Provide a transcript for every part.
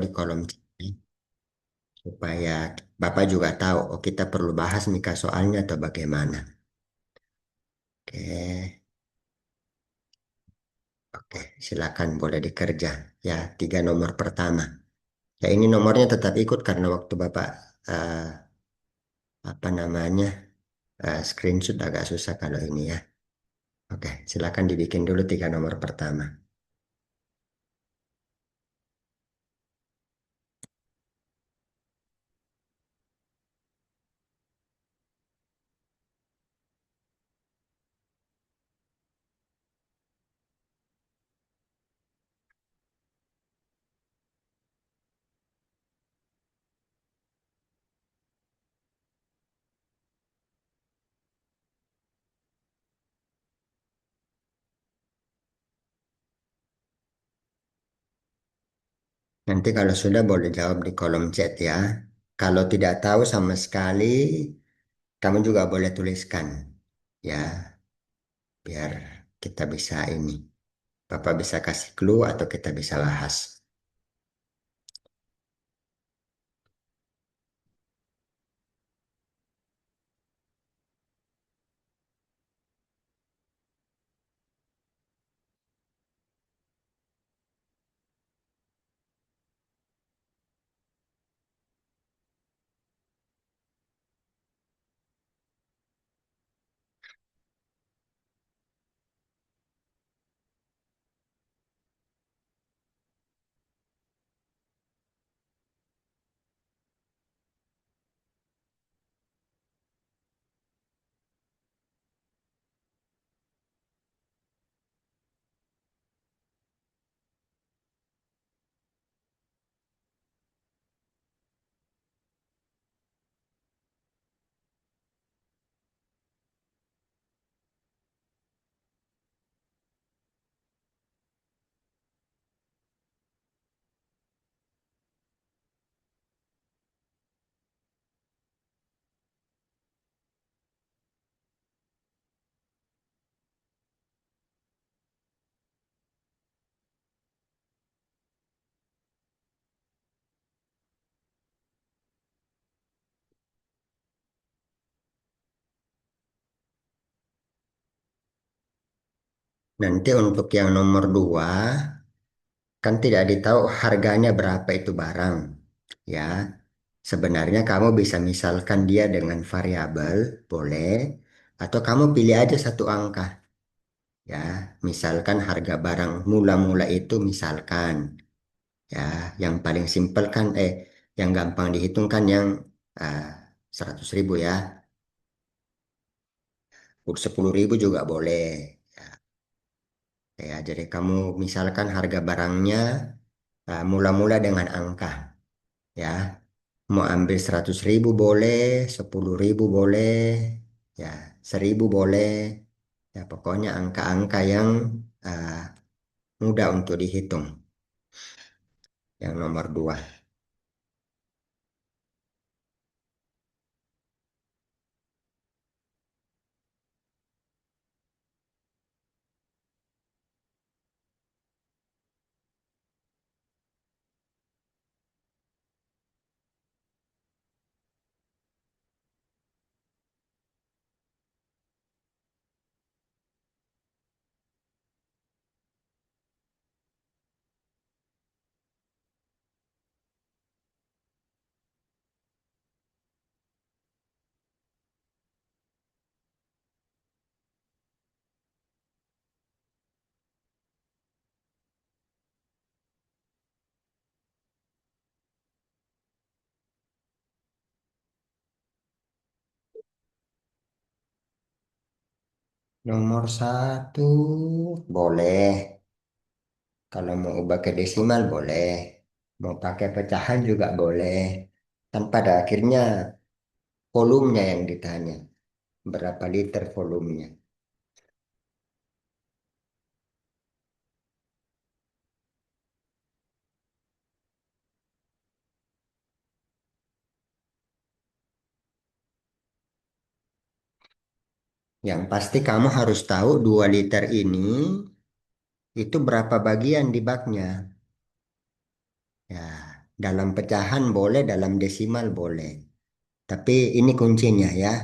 di kolom chat nih, supaya Bapak juga tahu, oh kita perlu bahas nih Kak soalnya atau bagaimana. Oke, oke, silakan boleh dikerja. Ya, 3 nomor pertama. Ya ini nomornya tetap ikut karena waktu Bapak eh, apa namanya screenshot agak susah kalau ini ya. Oke, silakan dibikin dulu 3 nomor pertama. Nanti kalau sudah boleh jawab di kolom chat ya. Kalau tidak tahu sama sekali, kamu juga boleh tuliskan ya, biar kita bisa ini. Bapak bisa kasih clue atau kita bisa bahas. Nanti untuk yang nomor 2, kan tidak ditahu harganya berapa itu barang. Ya, sebenarnya kamu bisa misalkan dia dengan variabel, boleh. Atau kamu pilih aja satu angka. Ya, misalkan harga barang mula-mula itu misalkan. Ya, yang paling simpel kan, yang gampang dihitung kan yang ah, 100.000 ya. 10.000 juga boleh. Ya, jadi kamu misalkan harga barangnya mula-mula dengan angka. Ya, mau ambil 100.000 boleh, 10.000 boleh, ya 1.000 boleh. Ya, pokoknya angka-angka yang ah, mudah untuk dihitung. Yang nomor 2. Nomor 1 boleh. Kalau mau ubah ke desimal boleh. Mau pakai pecahan juga boleh. Kan pada akhirnya volumenya yang ditanya. Berapa liter volumenya. Yang pasti kamu harus tahu 2 liter ini itu berapa bagian di baknya. Ya, Dalam pecahan boleh, dalam desimal boleh. Tapi ini kuncinya ya.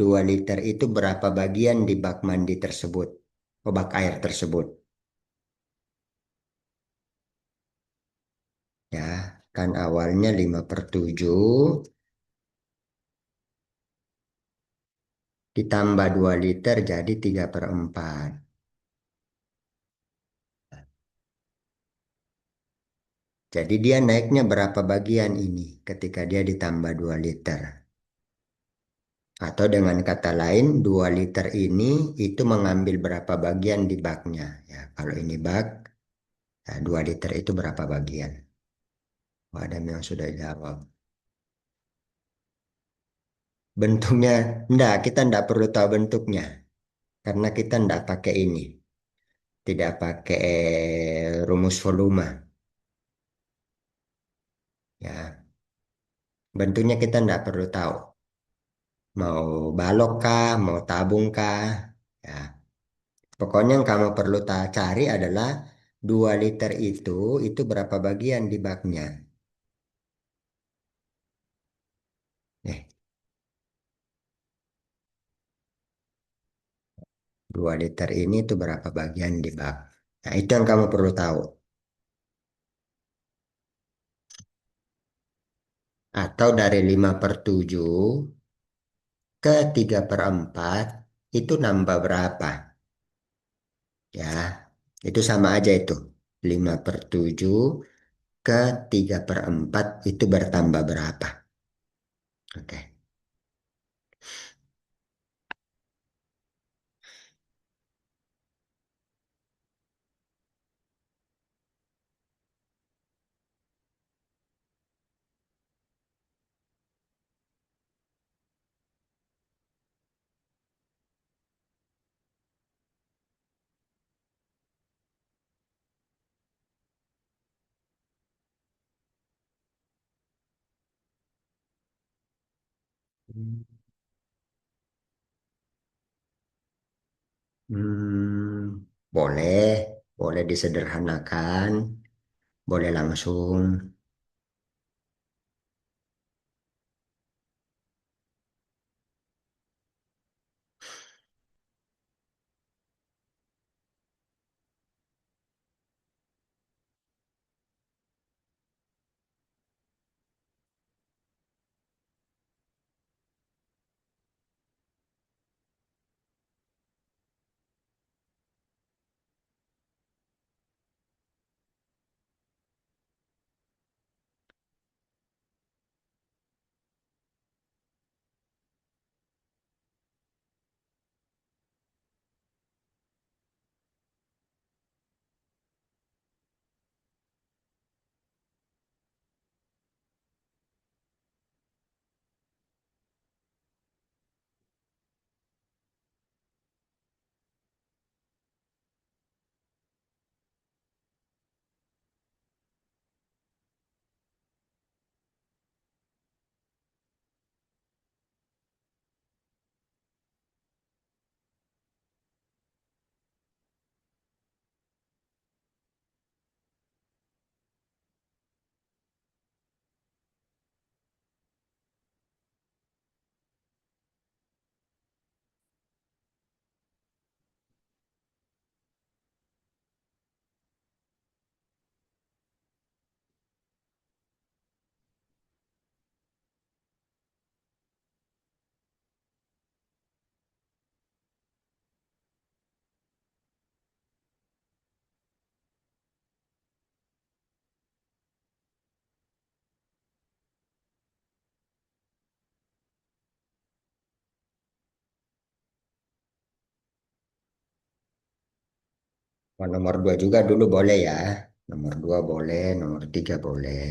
2 liter itu berapa bagian di bak mandi tersebut? Oh, bak air tersebut. Ya, kan awalnya 5/7 ditambah 2 liter jadi 3/4. Jadi dia naiknya berapa bagian ini ketika dia ditambah 2 liter. Atau dengan kata lain 2 liter ini itu mengambil berapa bagian di baknya. Ya, kalau ini bak, ya 2 liter itu berapa bagian? Oh, ada yang sudah jawab. Bentuknya, enggak, kita enggak perlu tahu bentuknya. Karena kita enggak pakai ini. Tidak pakai rumus volume. Ya, bentuknya kita enggak perlu tahu. Mau balok kah, mau tabung kah. Ya, pokoknya yang kamu perlu cari adalah 2 liter itu berapa bagian di baknya. Eh, 2 liter ini tuh berapa bagian di bak. Nah, itu yang kamu perlu tahu. Atau dari 5/7 ke 3/4 itu nambah berapa? Ya, itu sama aja itu. 5/7 ke 3/4 itu bertambah berapa? Oke. Hmm, boleh, boleh disederhanakan, boleh langsung. Oh, nomor 2 juga dulu boleh ya. Nomor 2 boleh, nomor 3 boleh.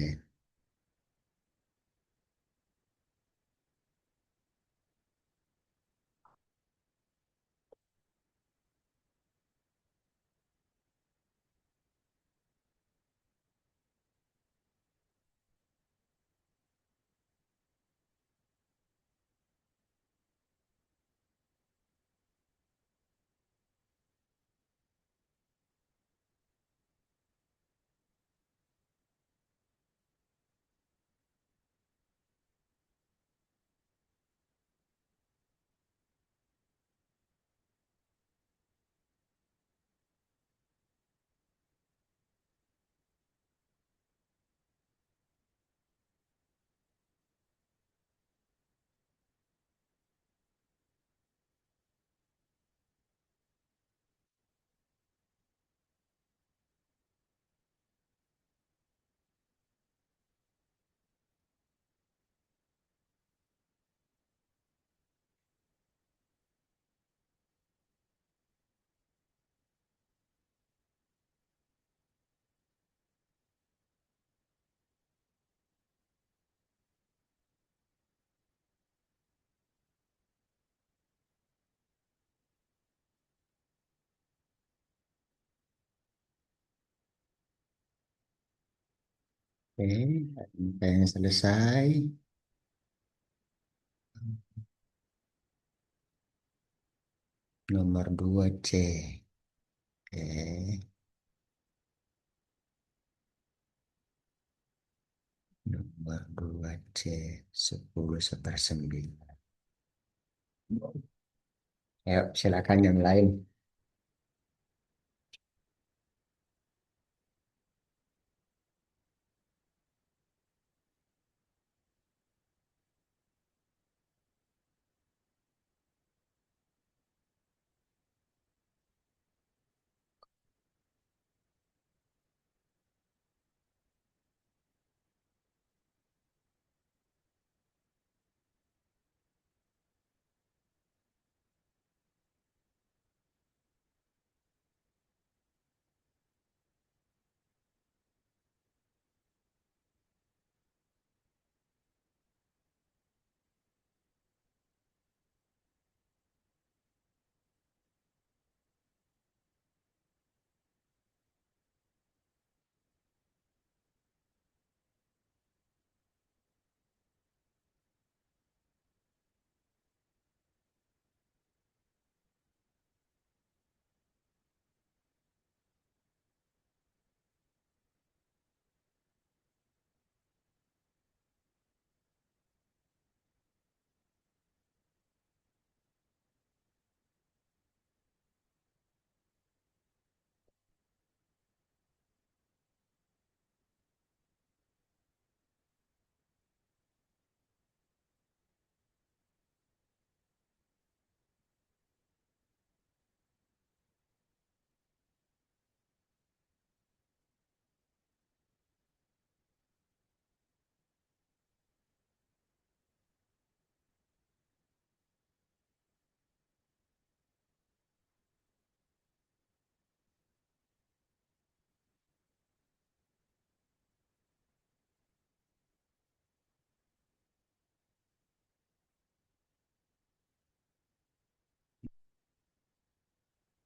Oke, yang selesai. Nomor 2 C. Oke, nomor 2 C. 10/9. Ayo, silakan yang lain.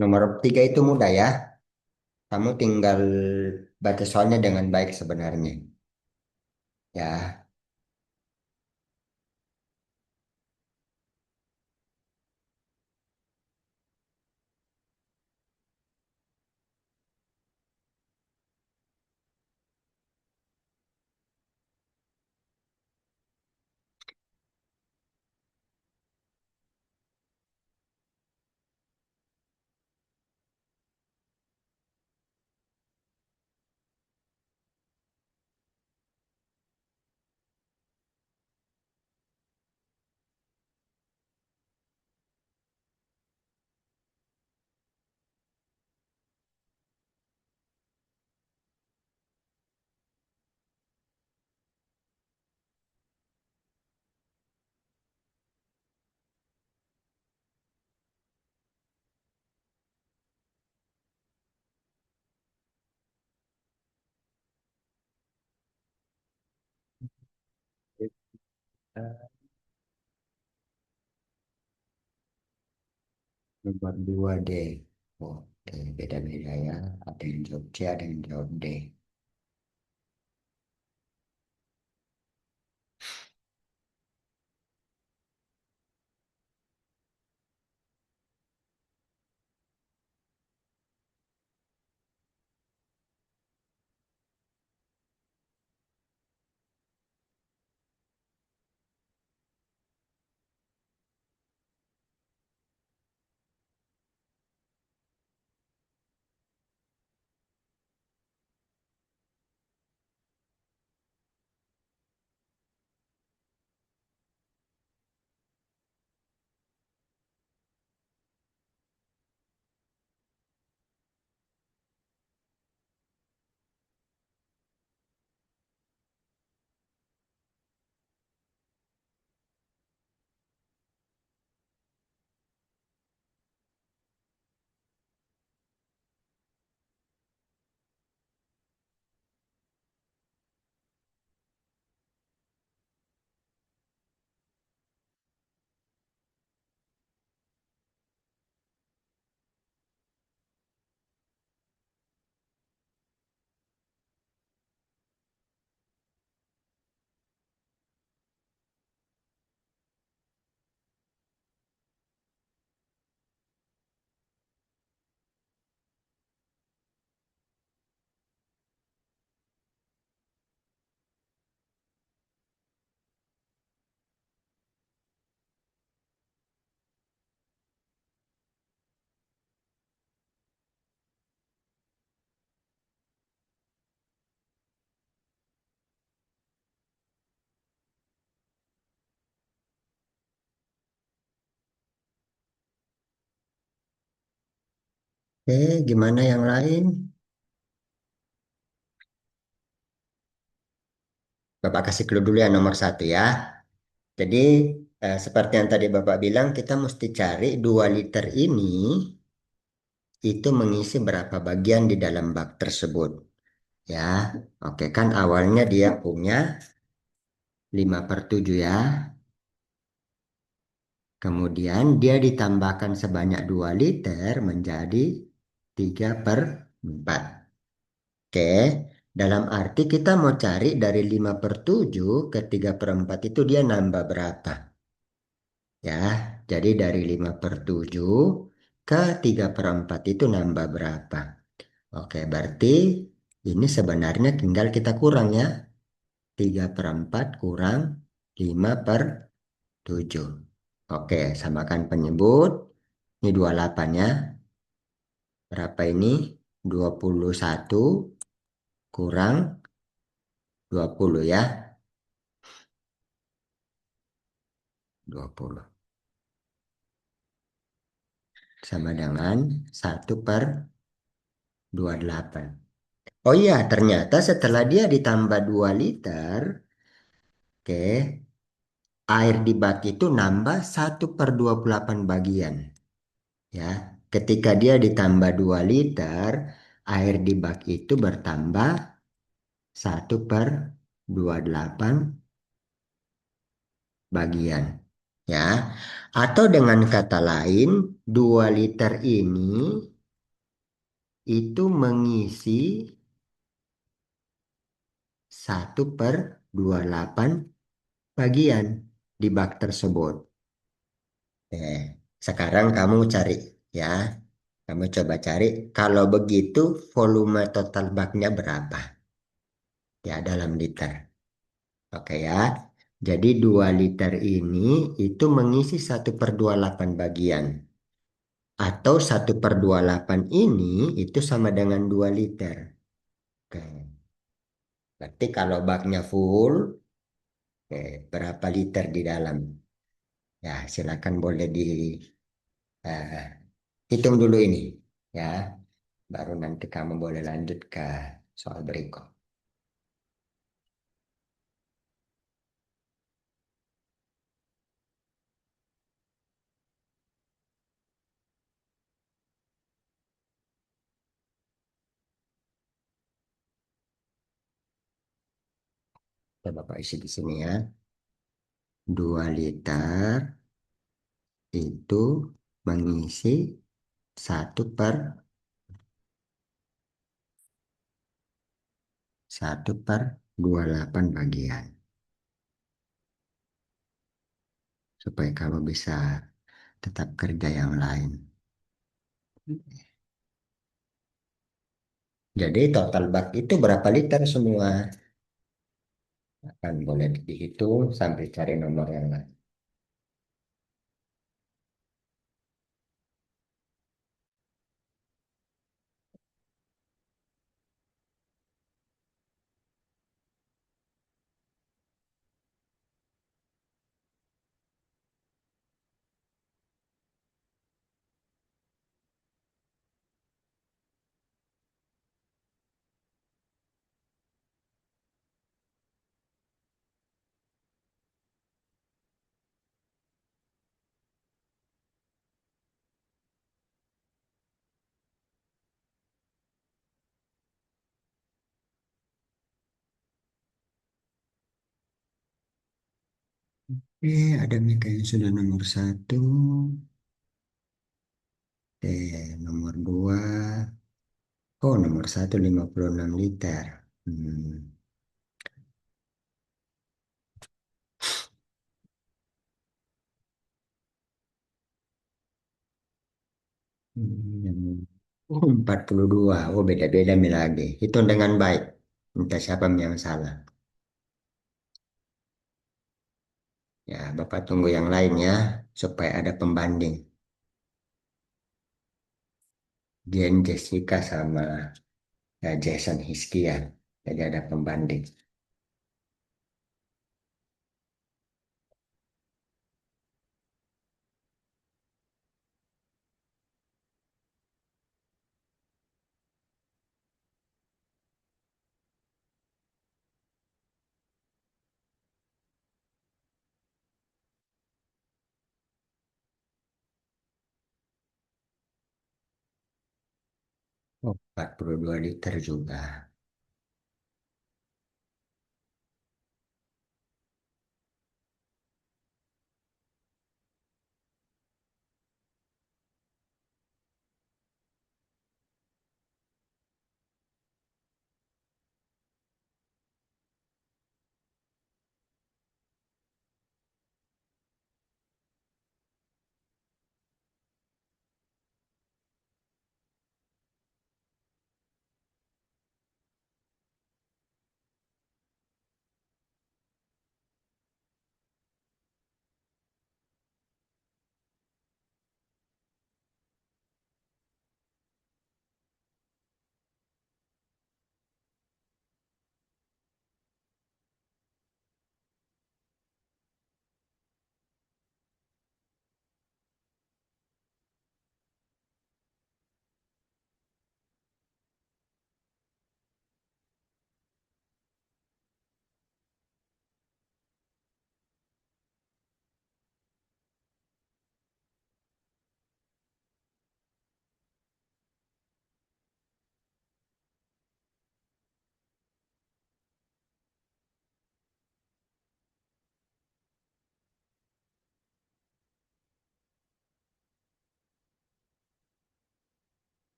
Nomor 3 itu mudah ya. Kamu tinggal baca soalnya dengan baik sebenarnya. Ya, nomor 2 D. Oke, beda-beda ya. Ada yang jawab C, ada yang jawab D. Gimana yang lain? Bapak kasih clue dulu ya nomor satu ya. Jadi seperti yang tadi Bapak bilang, kita mesti cari 2 liter ini itu mengisi berapa bagian di dalam bak tersebut. Ya, oke kan awalnya dia punya 5/7 ya. Kemudian dia ditambahkan sebanyak 2 liter menjadi 3/4. Oke, dalam arti kita mau cari dari 5/7 ke 3/4 itu dia nambah berapa? Ya, jadi dari 5/7 ke 3/4 itu nambah berapa? Oke, berarti ini sebenarnya tinggal kita kurang ya. 3/4 kurang 5/7. Oke, samakan penyebut. Ini 28 ya. Berapa ini? 21 kurang 20 ya. 20 sama dengan 1/28. Oh iya, ternyata setelah dia ditambah 2 liter, oke, air di bak itu nambah 1/28 bagian. Ya, ketika dia ditambah 2 liter, air di bak itu bertambah 1/28 bagian. Ya, atau dengan kata lain, 2 liter ini itu mengisi 1/28 bagian di bak tersebut. Eh, Sekarang kamu cari ya, kamu coba cari. Kalau begitu, volume total baknya berapa? Ya, dalam liter. Oke ya. Jadi 2 liter ini itu mengisi 1/28 bagian. Atau 1/28 ini itu sama dengan 2 liter. Oke. Berarti kalau baknya full, berapa liter di dalam? Ya, silakan boleh hitung dulu ini. Ya, baru nanti kamu boleh lanjut ke soal berikut. Coba Bapak isi di sini ya. 2 liter itu mengisi 1/28 bagian. Supaya kamu bisa tetap kerja yang lain. Jadi total bak itu berapa liter semua? Akan boleh dihitung sampai cari nomor yang lain. Ada Mika yang sudah nomor satu. Nomor dua. Oh, nomor satu 56 liter. Hmm. Oh, 42. Oh, beda-beda nih lagi. Hitung dengan baik. Entah siapa yang salah. Ya, Bapak tunggu yang lain ya. Supaya ada pembanding. Jen Jessica sama Jason Hiskian. Jadi ada pembanding. 42 liter juga.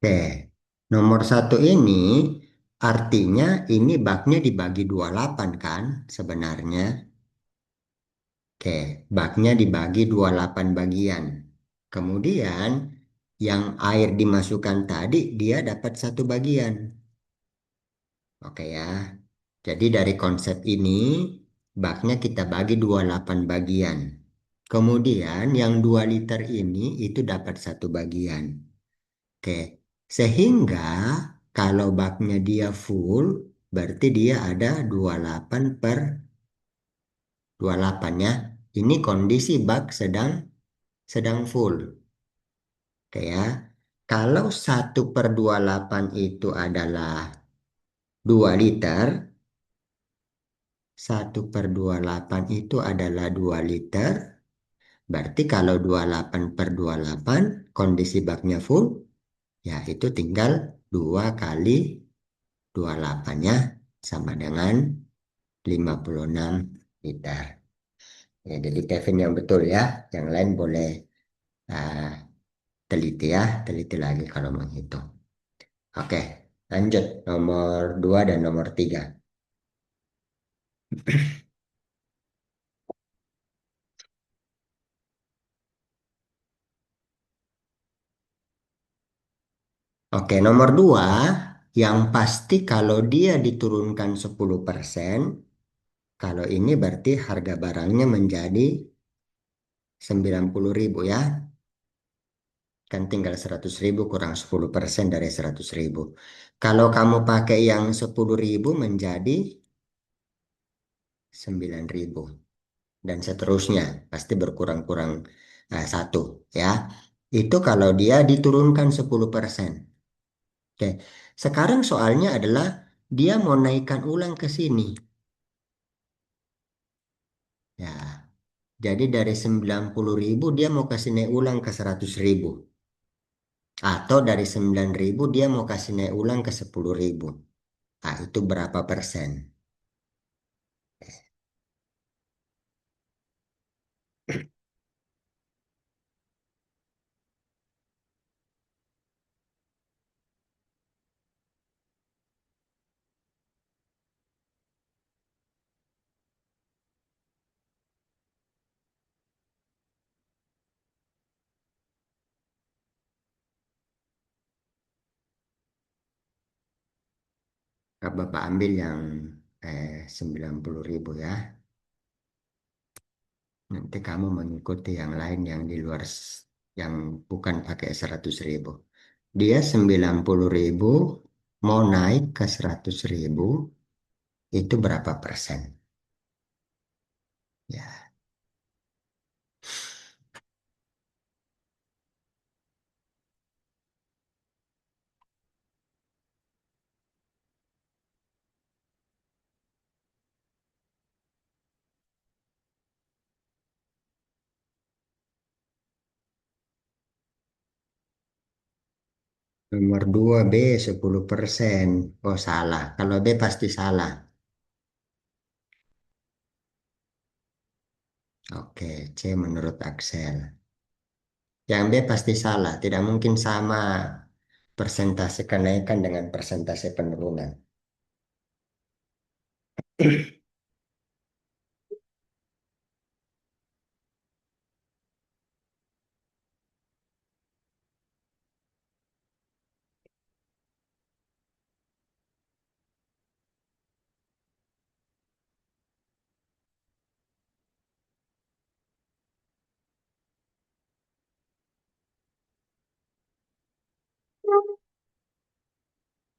Oke, nomor satu ini artinya ini baknya dibagi 28 kan sebenarnya. Oke, baknya dibagi 28 bagian. Kemudian yang air dimasukkan tadi dia dapat satu bagian. Oke ya. Jadi dari konsep ini baknya kita bagi 28 bagian. Kemudian yang 2 liter ini itu dapat satu bagian. Oke. Sehingga kalau baknya dia full berarti dia ada 28 per 28 ya. Ini kondisi bak sedang sedang full. Oke ya. Kalau 1/28 itu adalah 2 liter, 1/28 itu adalah 2 liter. Berarti kalau 28/28 kondisi baknya full, ya itu tinggal 2 kali 28-nya sama dengan 56 liter. Ya, jadi Kevin yang betul ya. Yang lain boleh ah, teliti ya, teliti lagi kalau menghitung. Oke, lanjut nomor 2 dan nomor 3. Oke, nomor 2, yang pasti kalau dia diturunkan 10%, kalau ini berarti harga barangnya menjadi 90.000 ya. Kan tinggal 100.000 kurang 10% dari 100.000. Kalau kamu pakai yang 10.000 menjadi 9.000. Dan seterusnya. Pasti berkurang-kurang satu ya. Itu kalau dia diturunkan 10%. Oke. Sekarang soalnya adalah dia mau naikkan ulang ke sini. Ya, jadi dari 90.000 dia mau kasih naik ulang ke 100.000. Atau dari 9.000 dia mau kasih naik ulang ke 10.000. Nah, itu berapa persen? Bapak ambil yang 90.000 ya. Nanti kamu mengikuti yang lain yang di luar. yang bukan pakai 100.000. Dia 90.000 mau naik ke 100.000 itu berapa persen? Ya, nomor 2 B 10%. Oh salah, kalau B pasti salah. Oke, C menurut Axel. Yang B pasti salah, tidak mungkin sama persentase kenaikan dengan persentase penurunan.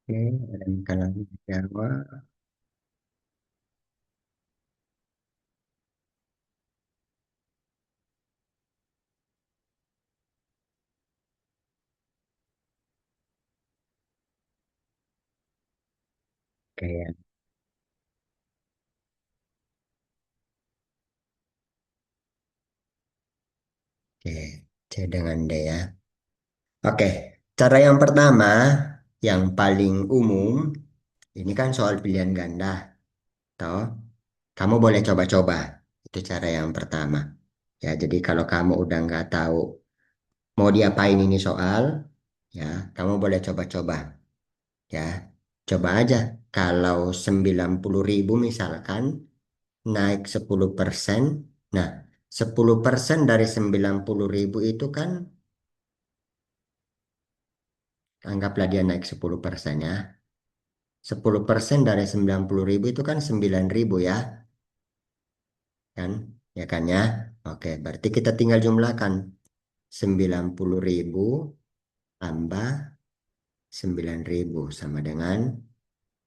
Oke, ada yang kalah Jawa. Oke, oke, C dengan D ya. Oke, cara yang pertama, yang paling umum, ini kan soal pilihan ganda, toh. Kamu boleh coba-coba. Itu cara yang pertama. Ya, jadi kalau kamu udah nggak tahu mau diapain ini soal, ya, kamu boleh coba-coba. Ya, coba aja. Kalau 90.000 misalkan naik 10%, nah 10% dari 90.000 itu kan, anggaplah dia naik 10% ya. 10% dari 90.000 itu kan 9.000 ya, kan? Ya kan ya? Oke, berarti kita tinggal jumlahkan 90.000 tambah 9.000 sama dengan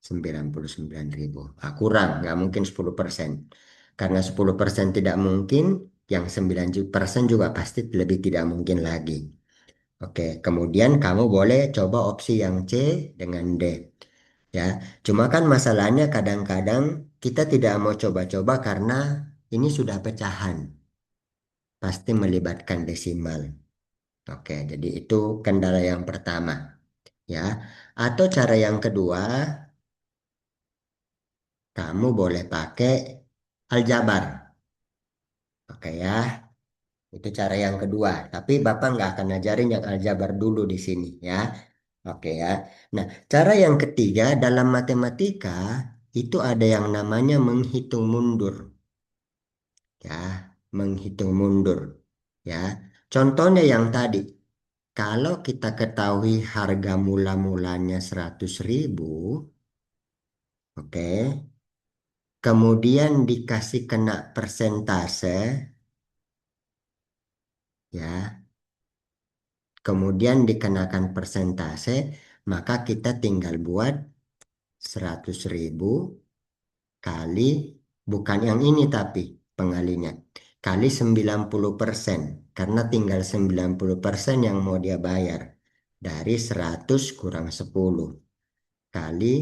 99.000. Ah, kurang, nggak mungkin 10%. Karena 10% tidak mungkin, yang 9% juga pasti lebih tidak mungkin lagi. Oke, kemudian kamu boleh coba opsi yang C dengan D. Ya, cuma kan masalahnya kadang-kadang kita tidak mau coba-coba karena ini sudah pecahan, pasti melibatkan desimal. Oke, jadi itu kendala yang pertama, ya. Atau cara yang kedua, kamu boleh pakai aljabar. Oke ya, itu cara yang kedua. Tapi Bapak nggak akan ngajarin yang aljabar dulu di sini ya. Oke ya. Nah, cara yang ketiga dalam matematika itu ada yang namanya menghitung mundur. Ya, menghitung mundur. Ya, contohnya yang tadi. Kalau kita ketahui harga mula-mulanya 100.000, oke, kemudian dikasih kena persentase, ya, kemudian dikenakan persentase, maka kita tinggal buat 100.000 kali, bukan yang ini tapi pengalinya, kali 90%, karena tinggal 90% yang mau dia bayar. Dari 100 kurang 10 kali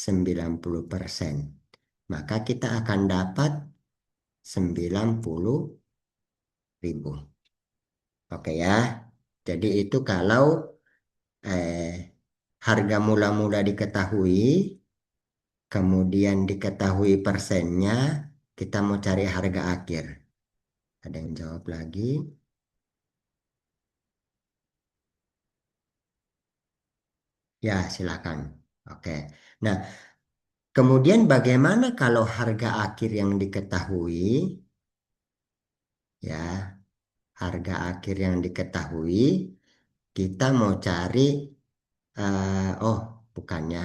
90%. Maka kita akan dapat 90.000. Oke ya. Jadi itu kalau eh, harga mula-mula diketahui, kemudian diketahui persennya, kita mau cari harga akhir. Ada yang jawab lagi? Ya, silakan. Oke. Nah, kemudian bagaimana kalau harga akhir yang diketahui, ya, harga akhir yang diketahui, kita mau cari, oh, bukannya,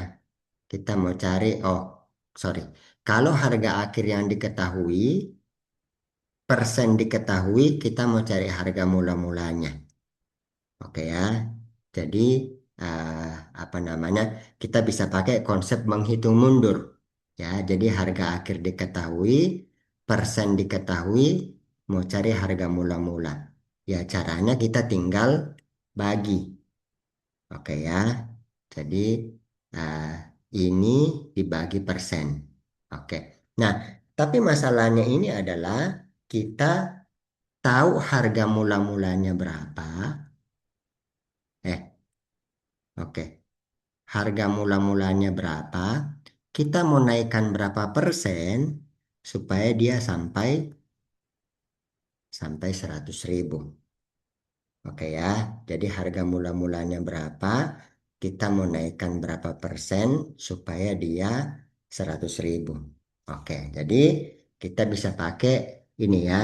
kita mau cari, oh, sorry. Kalau harga akhir yang diketahui, persen diketahui, kita mau cari harga mula-mulanya. Oke ya. Jadi eh, apa namanya? Kita bisa pakai konsep menghitung mundur. Ya, jadi harga akhir diketahui, persen diketahui, mau cari harga mula-mula. Ya, caranya kita tinggal bagi. Oke ya. Jadi eh, ini dibagi persen. Oke. Nah, tapi masalahnya ini adalah kita tahu harga mula-mulanya berapa. Eh, oke. Harga mula-mulanya berapa, kita mau naikkan berapa persen supaya dia sampai sampai 100.000. Oke ya, jadi harga mula-mulanya berapa, kita mau naikkan berapa persen supaya dia 100.000. Oke, jadi kita bisa pakai ini ya.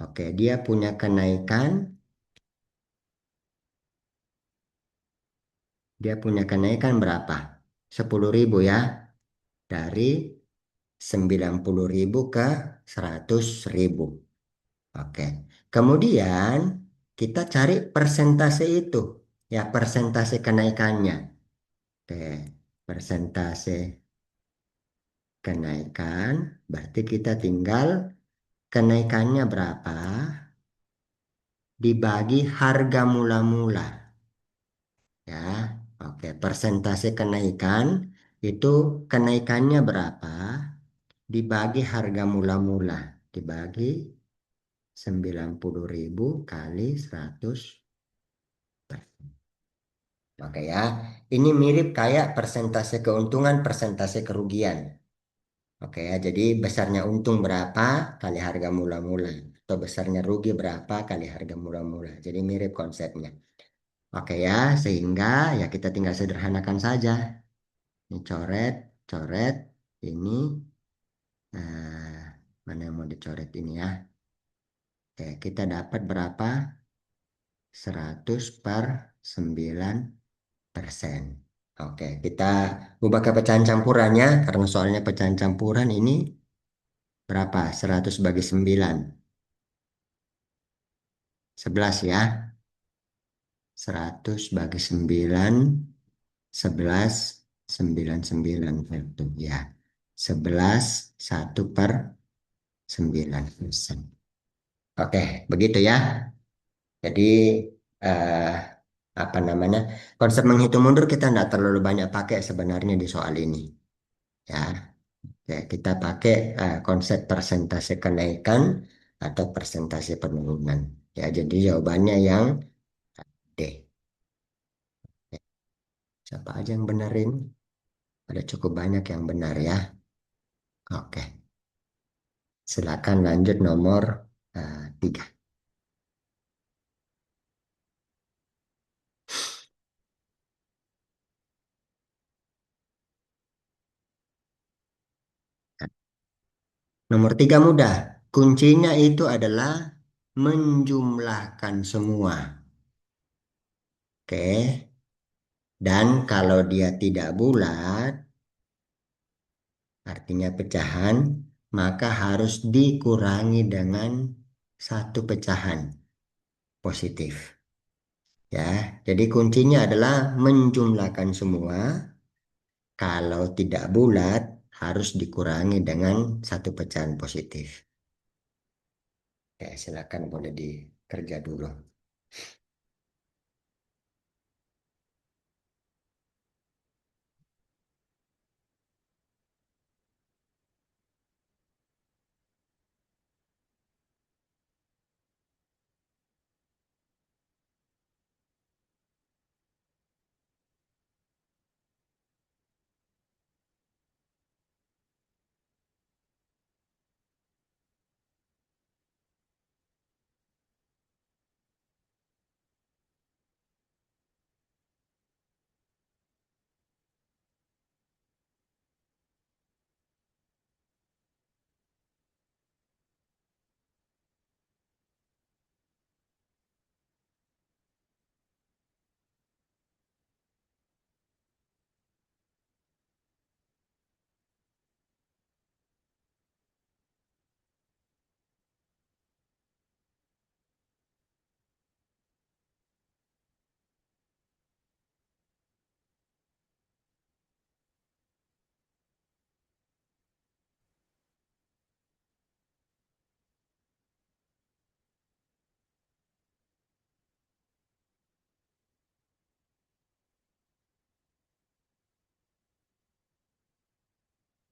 Oke, dia punya kenaikan, dia punya kenaikan berapa? 10.000 ya, dari 90.000 ke 100.000. Oke. Kemudian kita cari persentase itu. Ya, persentase kenaikannya. Oke. Persentase kenaikan. Berarti kita tinggal kenaikannya berapa dibagi harga mula-mula. Ya. Oke. Persentase kenaikan itu kenaikannya berapa dibagi harga mula-mula. Dibagi 90.000 kali 100. Oke ya, ini mirip kayak persentase keuntungan, persentase kerugian. Oke ya, jadi besarnya untung berapa kali harga mula-mula. Atau besarnya rugi berapa kali harga mula-mula. Jadi mirip konsepnya. Oke ya, sehingga ya kita tinggal sederhanakan saja. Ini coret, coret, ini eh, mana yang mau dicoret ini ya. Oke, kita dapat berapa? 100/9%. Oke, kita ubah ke pecahan campurannya karena soalnya pecahan campuran ini berapa? 100 bagi 9. 11 ya. 100 bagi 9, 11, 99 itu ya. 11, 1/9%. Oke, begitu ya. Jadi eh, apa namanya? Konsep menghitung mundur kita tidak terlalu banyak pakai sebenarnya di soal ini. Ya, ya, kita pakai konsep persentase kenaikan atau persentase penurunan. Ya, jadi jawabannya yang D. Ya, siapa aja yang benerin? Ada cukup banyak yang benar ya. Oke, silakan lanjut nomor 3. Nomor 3 mudah. Kuncinya itu adalah menjumlahkan semua. Oke, dan kalau dia tidak bulat, artinya pecahan, maka harus dikurangi dengan satu pecahan positif. Ya, jadi kuncinya adalah menjumlahkan semua. Kalau tidak bulat, harus dikurangi dengan satu pecahan positif. Ya, silakan boleh dikerja dulu.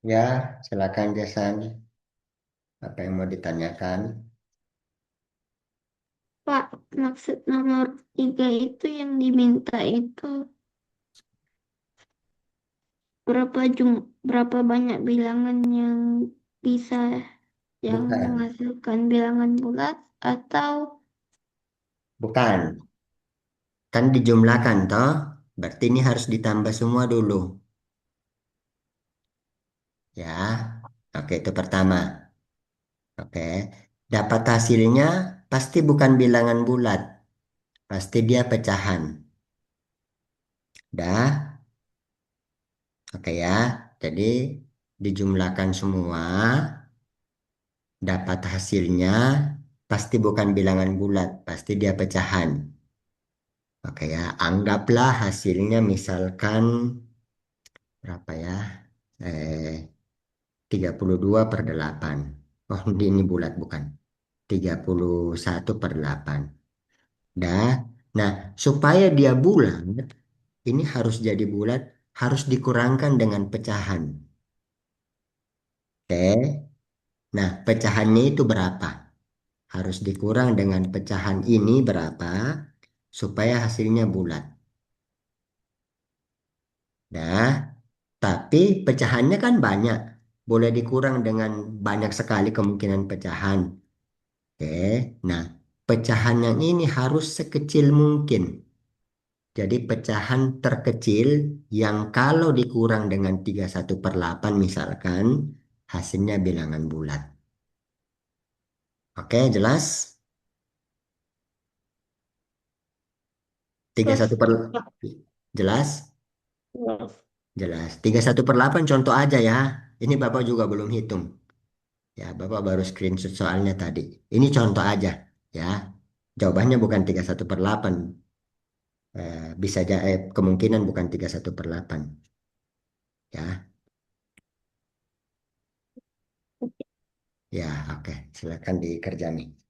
Ya, silakan Jason. Apa yang mau ditanyakan? Pak, maksud nomor 3 itu yang diminta itu berapa banyak bilangan yang bisa yang Bukan, menghasilkan bilangan bulat atau bukan. Kan dijumlahkan toh. Berarti ini harus ditambah semua dulu. Ya, oke itu pertama. Oke, dapat hasilnya pasti bukan bilangan bulat. Pasti dia pecahan. Dah, oke ya. Jadi dijumlahkan semua. Dapat hasilnya pasti bukan bilangan bulat. Pasti dia pecahan. Oke ya, anggaplah hasilnya misalkan berapa ya? Eh, 32/8. Oh, ini bulat bukan. 31/8. Dah. Nah, supaya dia bulat, ini harus jadi bulat, harus dikurangkan dengan pecahan. Oke. Nah, pecahannya itu berapa? Harus dikurang dengan pecahan ini berapa supaya hasilnya bulat. Nah, tapi pecahannya kan banyak. Boleh dikurang dengan banyak sekali kemungkinan pecahan. Oke, nah pecahan yang ini harus sekecil mungkin. Jadi pecahan terkecil yang kalau dikurang dengan 31/8 misalkan hasilnya bilangan bulat. Oke, jelas? tiga puluh plus satu per jelas? Jelas. 31/8 contoh aja ya. Ini Bapak juga belum hitung. Ya, Bapak baru screenshot soalnya tadi. Ini contoh aja ya. Jawabannya bukan 31/8. Bisa aja kemungkinan bukan 31/8 ya. Ya, oke. Silakan dikerjani.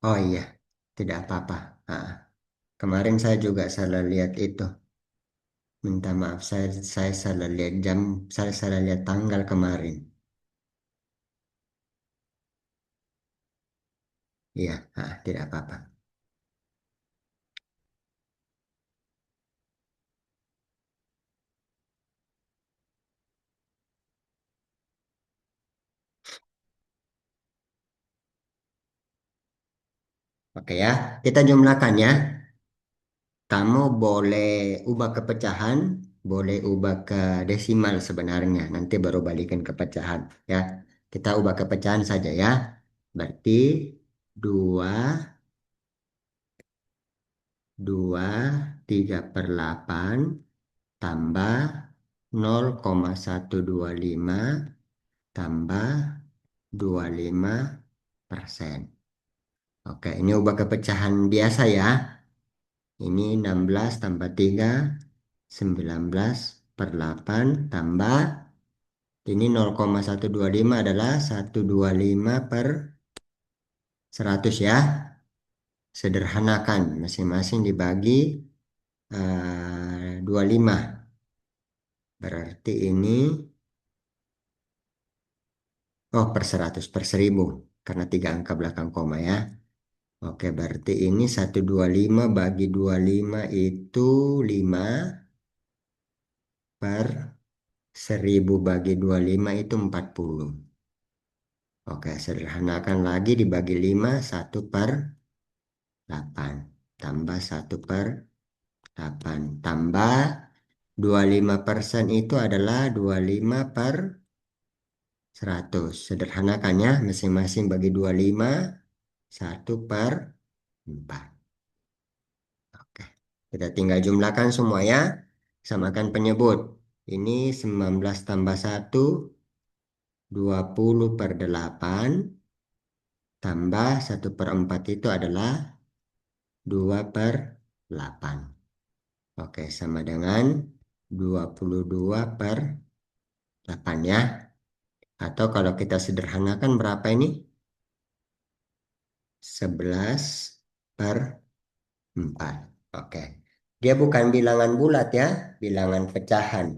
Oh iya, tidak apa-apa. Ah, kemarin saya juga salah lihat itu. Minta maaf, saya salah lihat jam, saya salah lihat tanggal kemarin. Iya, tidak apa-apa. Oke ya, kita jumlahkan ya. Kamu boleh ubah ke pecahan, boleh ubah ke desimal sebenarnya. Nanti baru balikin ke pecahan ya. Kita ubah ke pecahan saja ya. Berarti 2 2 3/8 tambah 0,125 tambah 25%. Oke, ini ubah ke pecahan biasa ya. Ini 16 tambah 3, 19 per 8 tambah ini 0,125 adalah 125 per 100 ya. Sederhanakan masing-masing dibagi 25. Berarti ini per 100 per 1000 karena 3 angka belakang koma ya. Oke, berarti ini 125 bagi 25 itu 5 per 1000 bagi 25 itu 40. Oke, sederhanakan lagi dibagi 5 1/8 tambah 1/8 tambah 25% itu adalah 25/100. Sederhanakan ya, masing-masing bagi 25 1/4. Oke, kita tinggal jumlahkan semua ya. Samakan penyebut. Ini 19 tambah 1 20/8 tambah 1/4 itu adalah 2/8. Oke, sama dengan 22/8 ya. Atau kalau kita sederhanakan berapa ini? 11/4. Oke. Dia bukan bilangan bulat ya, bilangan pecahan.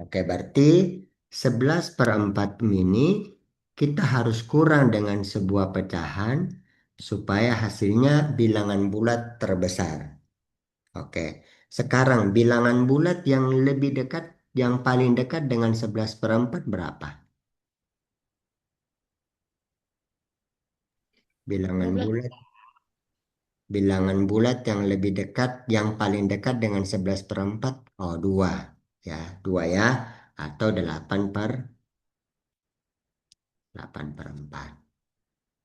Oke, berarti 11/4 ini kita harus kurang dengan sebuah pecahan supaya hasilnya bilangan bulat terbesar. Oke, sekarang bilangan bulat yang lebih dekat, yang paling dekat dengan 11/4 berapa? Bilangan 12. bulat, bilangan bulat yang lebih dekat, yang paling dekat dengan 11/4, oh 2 ya, 2 ya, atau 8/4.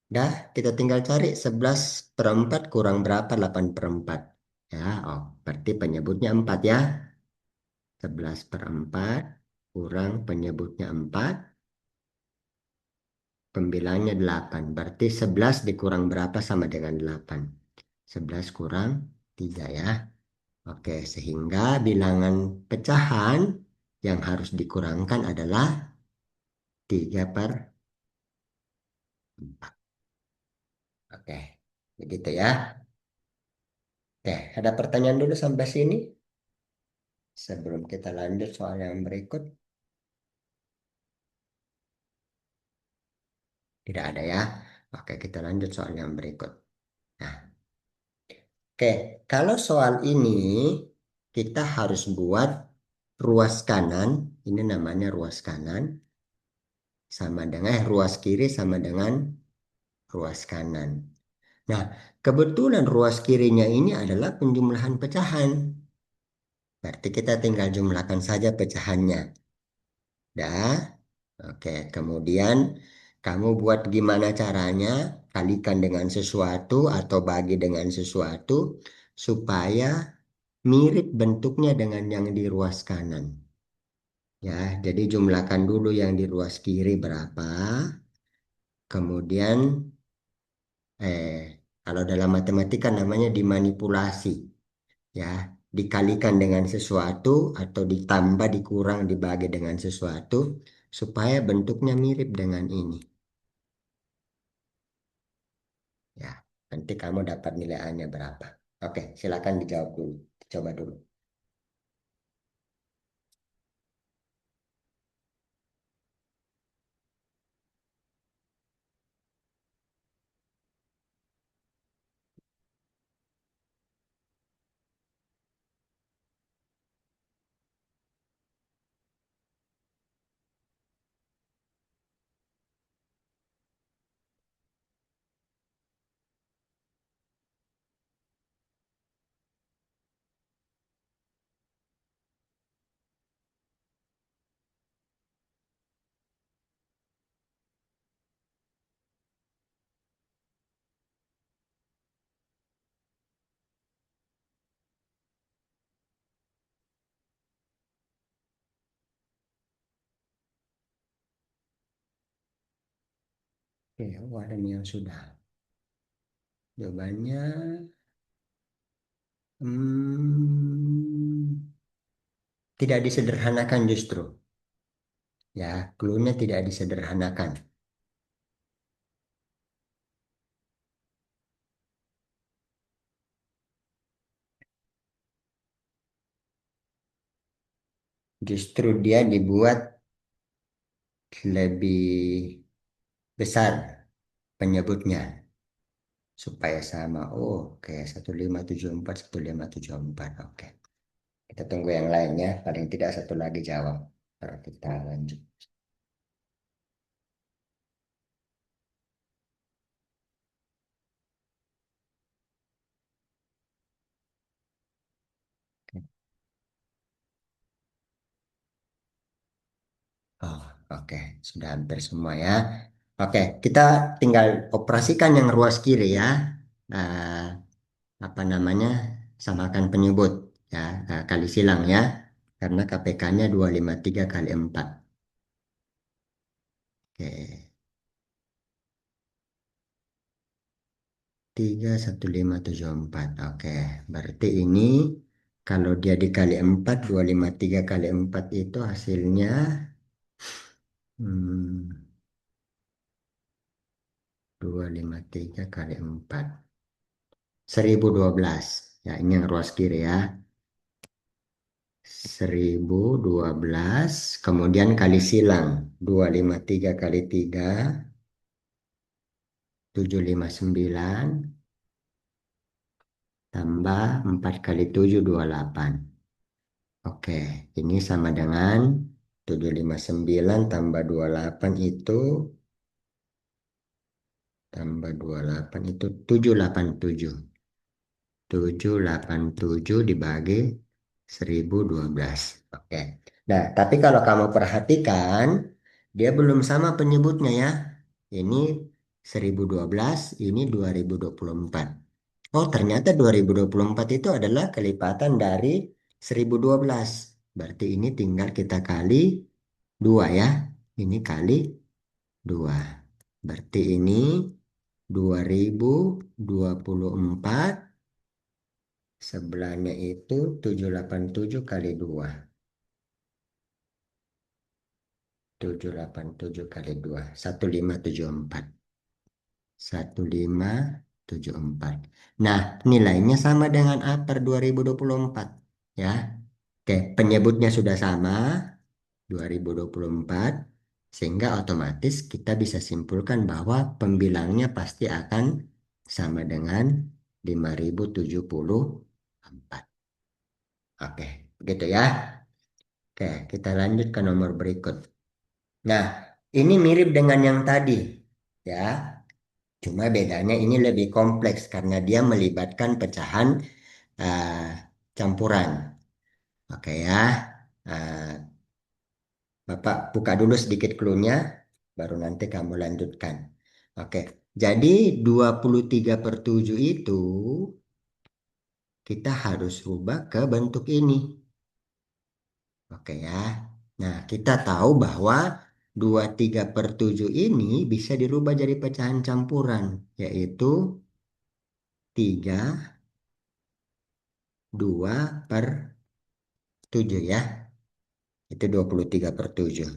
Dah, kita tinggal cari 11/4 kurang berapa 8/4. Ya, berarti penyebutnya 4 ya. 11/4 kurang penyebutnya 4. Pembilangnya 8. Berarti 11 dikurang berapa sama dengan 8. 11 kurang 3 ya. Oke, sehingga bilangan pecahan yang harus dikurangkan adalah 3/4. Oke, begitu ya. Oke, ada pertanyaan dulu sampai sini sebelum kita lanjut soal yang berikut. Tidak ada ya. Oke, kita lanjut soal yang berikut. Nah, oke, kalau soal ini kita harus buat ruas kanan, ini namanya ruas kanan, sama dengan ruas kiri sama dengan ruas kanan. Nah, kebetulan ruas kirinya ini adalah penjumlahan pecahan. Berarti kita tinggal jumlahkan saja pecahannya. Dah. Oke, kemudian kamu buat gimana caranya, kalikan dengan sesuatu atau bagi dengan sesuatu supaya mirip bentuknya dengan yang di ruas kanan. Ya, jadi jumlahkan dulu yang di ruas kiri berapa, kemudian eh kalau dalam matematika namanya dimanipulasi, ya, dikalikan dengan sesuatu atau ditambah, dikurang, dibagi dengan sesuatu supaya bentuknya mirip dengan ini. Ya, nanti kamu dapat nilai A-nya berapa. Oke, silakan dijawab dulu. Coba dulu. Oke, oh ada nih yang sudah. Jawabannya, hmm, tidak disederhanakan justru. Ya, clue-nya tidak disederhanakan. Justru dia dibuat lebih besar penyebutnya supaya sama. Oh, oke, 1574, 1574. Oke. Kita tunggu yang lainnya. Paling tidak satu lagi jawab. Baru kita lanjut. Oh, oke. Sudah hampir semua ya. Oke, kita tinggal operasikan yang ruas kiri ya. Nah, apa namanya? Samakan penyebut ya. Kali silang ya. Karena KPK-nya 253 kali 4. Oke. 31574. Oke. Berarti ini kalau dia dikali 4, 253 kali 4 itu hasilnya, hmm, 253 kali 4. 1012. Ya, ini yang ruas kiri ya. 1012. Kemudian kali silang. 253 kali 3. 759. Tambah 4 kali 7, 28. Oke, ini sama dengan 759 tambah 28 itu, tambah 28 itu 787. 787 dibagi 1012. Oke. Nah, tapi kalau kamu perhatikan, dia belum sama penyebutnya ya. Ini 1012, ini 2024. Oh, ternyata 2024 itu adalah kelipatan dari 1012. Berarti ini tinggal kita kali 2 ya. Ini kali 2. Berarti ini 2024. Sebelahnya itu 787 kali 2. 787 kali 2. 1574. 1574. Nah, nilainya sama dengan A per 2024. Ya. Oke, penyebutnya sudah sama 2024. Sehingga otomatis kita bisa simpulkan bahwa pembilangnya pasti akan sama dengan 5074. Oke, begitu ya. Oke, kita lanjut ke nomor berikut. Nah, ini mirip dengan yang tadi, ya. Cuma bedanya ini lebih kompleks karena dia melibatkan pecahan eh, campuran. Oke ya. Eh, Bapak buka dulu sedikit clue-nya, baru nanti kamu lanjutkan. Oke, jadi 23/7 itu kita harus rubah ke bentuk ini. Oke ya. Nah, kita tahu bahwa 23/7 ini bisa dirubah jadi pecahan campuran, yaitu 32/7 ya. Itu 23/7.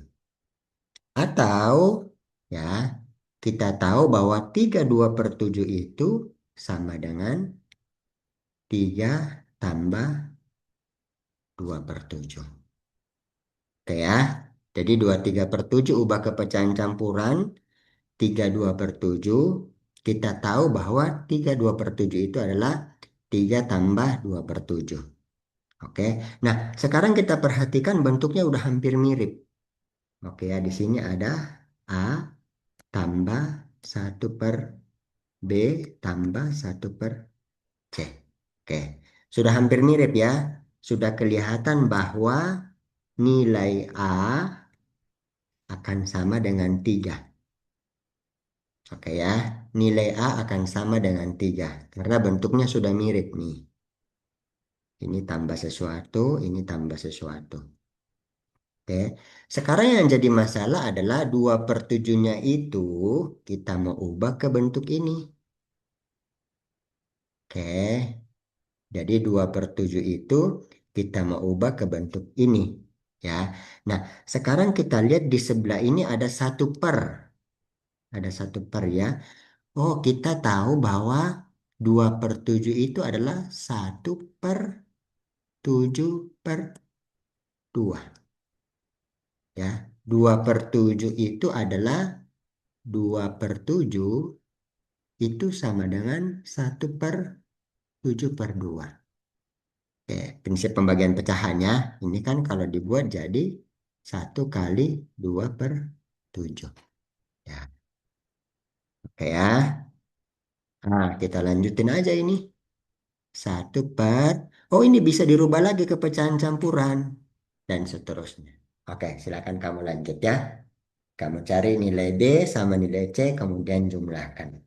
Atau ya, kita tahu bahwa 32/7 itu sama dengan 3 tambah 2/7. Oke ya. Jadi 23/7 ubah ke pecahan campuran. 32/7. Kita tahu bahwa 32/7 itu adalah 3 tambah 2/7. Oke. Nah, sekarang kita perhatikan bentuknya udah hampir mirip. Oke ya, di sini ada A tambah 1/B tambah 1/C. Oke, sudah hampir mirip ya. Sudah kelihatan bahwa nilai A akan sama dengan 3. Oke ya, nilai A akan sama dengan 3. Karena bentuknya sudah mirip nih. Ini tambah sesuatu, ini tambah sesuatu. Oke, sekarang yang jadi masalah adalah 2/7-nya itu kita mau ubah ke bentuk ini. Oke, jadi 2/7 itu kita mau ubah ke bentuk ini. Ya, nah sekarang kita lihat di sebelah ini ada 1/. Ada 1/, ya. Oh, kita tahu bahwa 2/7 itu adalah 1/7/2. Ya, 2/7 itu adalah 2/7 itu sama dengan 1/7/2. Oke, prinsip pembagian pecahannya ini kan kalau dibuat jadi 1 kali 2/7. Ya, oke ya. Nah, kita lanjutin aja ini. 1/. Oh, ini bisa dirubah lagi ke pecahan campuran. Dan seterusnya. Oke, silakan kamu lanjut ya. Kamu cari nilai B sama nilai C, kemudian jumlahkan.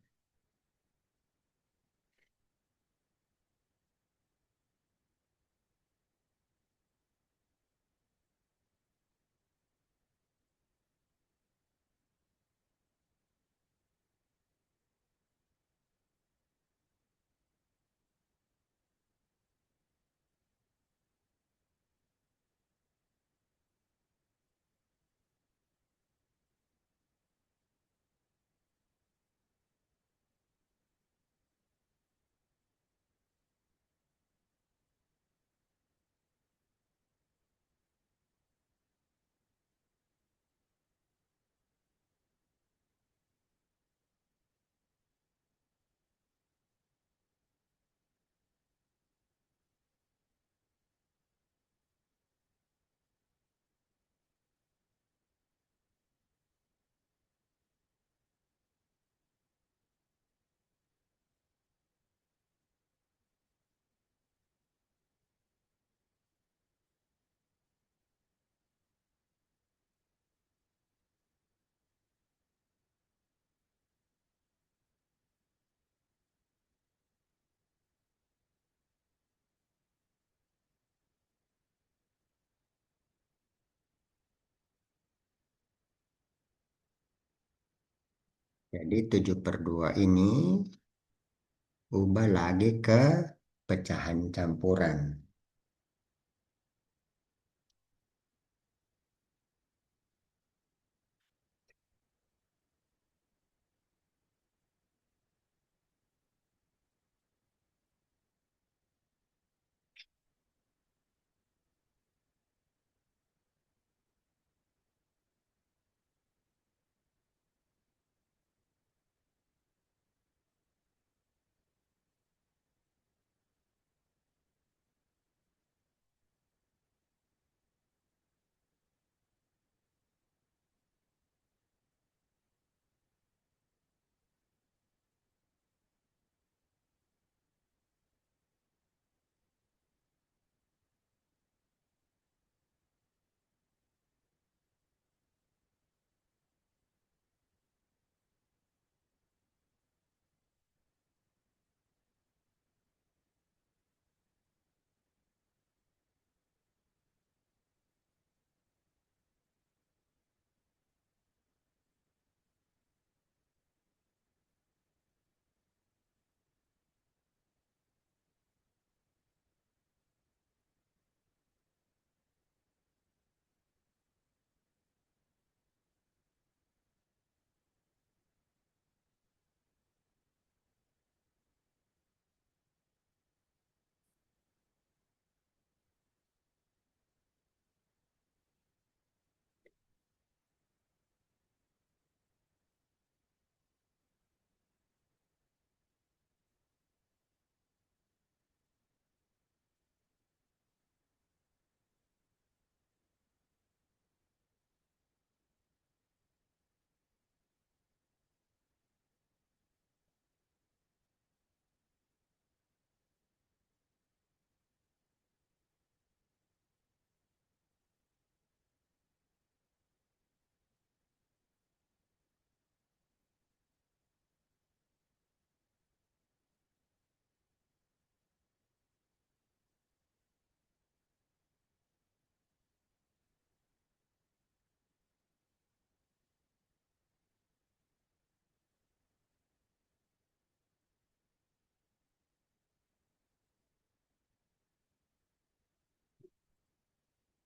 Jadi 7/2 ini ubah lagi ke pecahan campuran.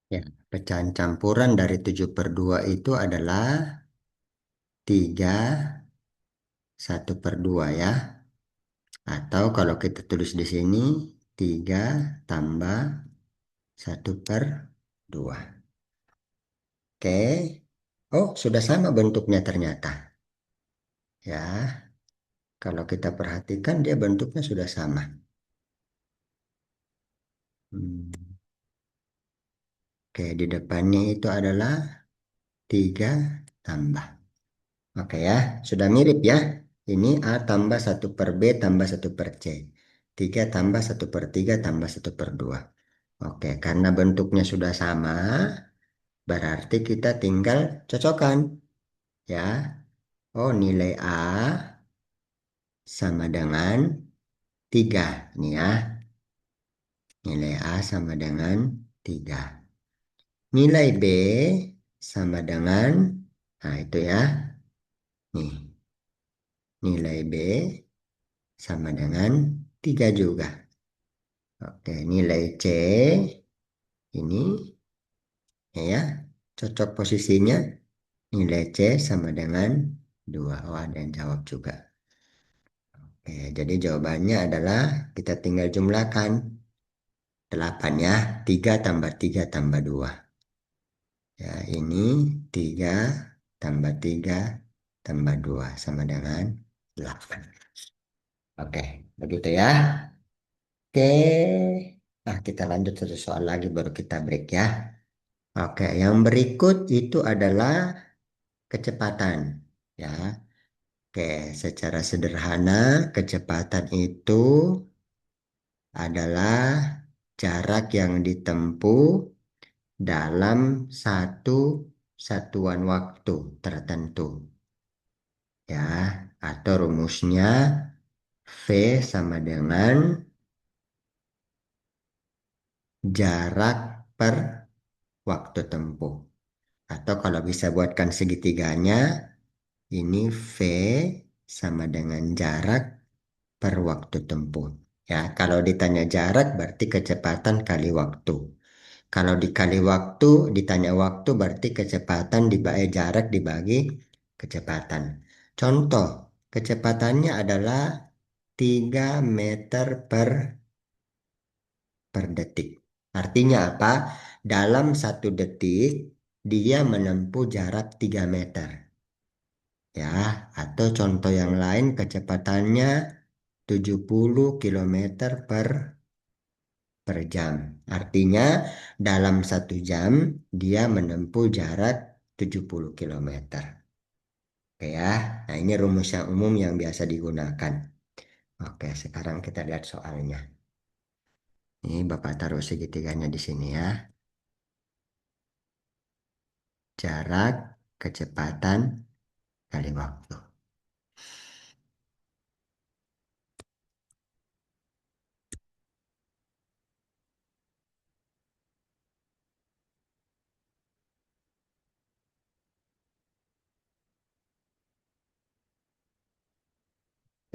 Ya, pecahan campuran dari 7/2 itu adalah 3 1/2 ya. Atau kalau kita tulis di sini 3 tambah 1/2. Oke. Oh, sudah sama bentuknya ternyata. Ya, kalau kita perhatikan dia bentuknya sudah sama. Hmm. Oke, di depannya itu adalah 3 tambah. Oke ya, sudah mirip ya. Ini A tambah 1/B tambah 1/C. 3 tambah 1/3 tambah 1/2. Oke, karena bentuknya sudah sama, berarti kita tinggal cocokkan. Ya, oh nilai A sama dengan 3. Nih ya, nilai A sama dengan 3. Nilai B sama dengan, nah itu ya, nih, nilai B sama dengan 3 juga. Oke, nilai C ini ya, cocok posisinya. Nilai C sama dengan 2. Oh, ada yang jawab juga. Oke, jadi jawabannya adalah kita tinggal jumlahkan 8 ya. 3 tambah 3 tambah 2. Ya, ini 3 tambah 3 tambah 2 sama dengan 8. Oke, begitu ya. Oke. Nah, kita lanjut satu soal lagi baru kita break ya. Oke, yang berikut itu adalah kecepatan. Ya, oke, secara sederhana kecepatan itu adalah jarak yang ditempuh dalam satu satuan waktu tertentu. Ya, atau rumusnya V sama dengan jarak per waktu tempuh. Atau kalau bisa buatkan segitiganya, ini V sama dengan jarak per waktu tempuh. Ya, kalau ditanya jarak berarti kecepatan kali waktu. Kalau dikali waktu, ditanya waktu berarti kecepatan dibagi jarak dibagi kecepatan. Contoh, kecepatannya adalah 3 meter per detik. Artinya apa? Dalam 1 detik, dia menempuh jarak 3 meter. Ya, atau contoh yang lain kecepatannya 70 kilometer per jam. Artinya dalam 1 jam dia menempuh jarak 70 kilometer. Oke ya, nah ini rumus yang umum yang biasa digunakan. Oke, sekarang kita lihat soalnya. Ini Bapak taruh segitiganya di sini ya. Jarak, kecepatan, kali waktu.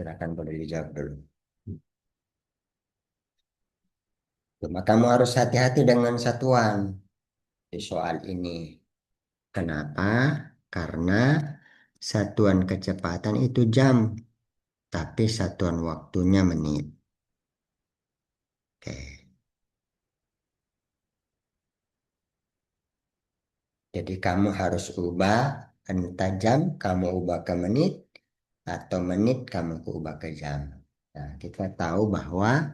Silakan boleh dijawab dulu. Cuma kamu harus hati-hati dengan satuan di soal ini. Kenapa? Karena satuan kecepatan itu jam, tapi satuan waktunya menit. Oke. Jadi kamu harus ubah entah jam kamu ubah ke menit atau menit kamu ubah ke jam. Nah, kita tahu bahwa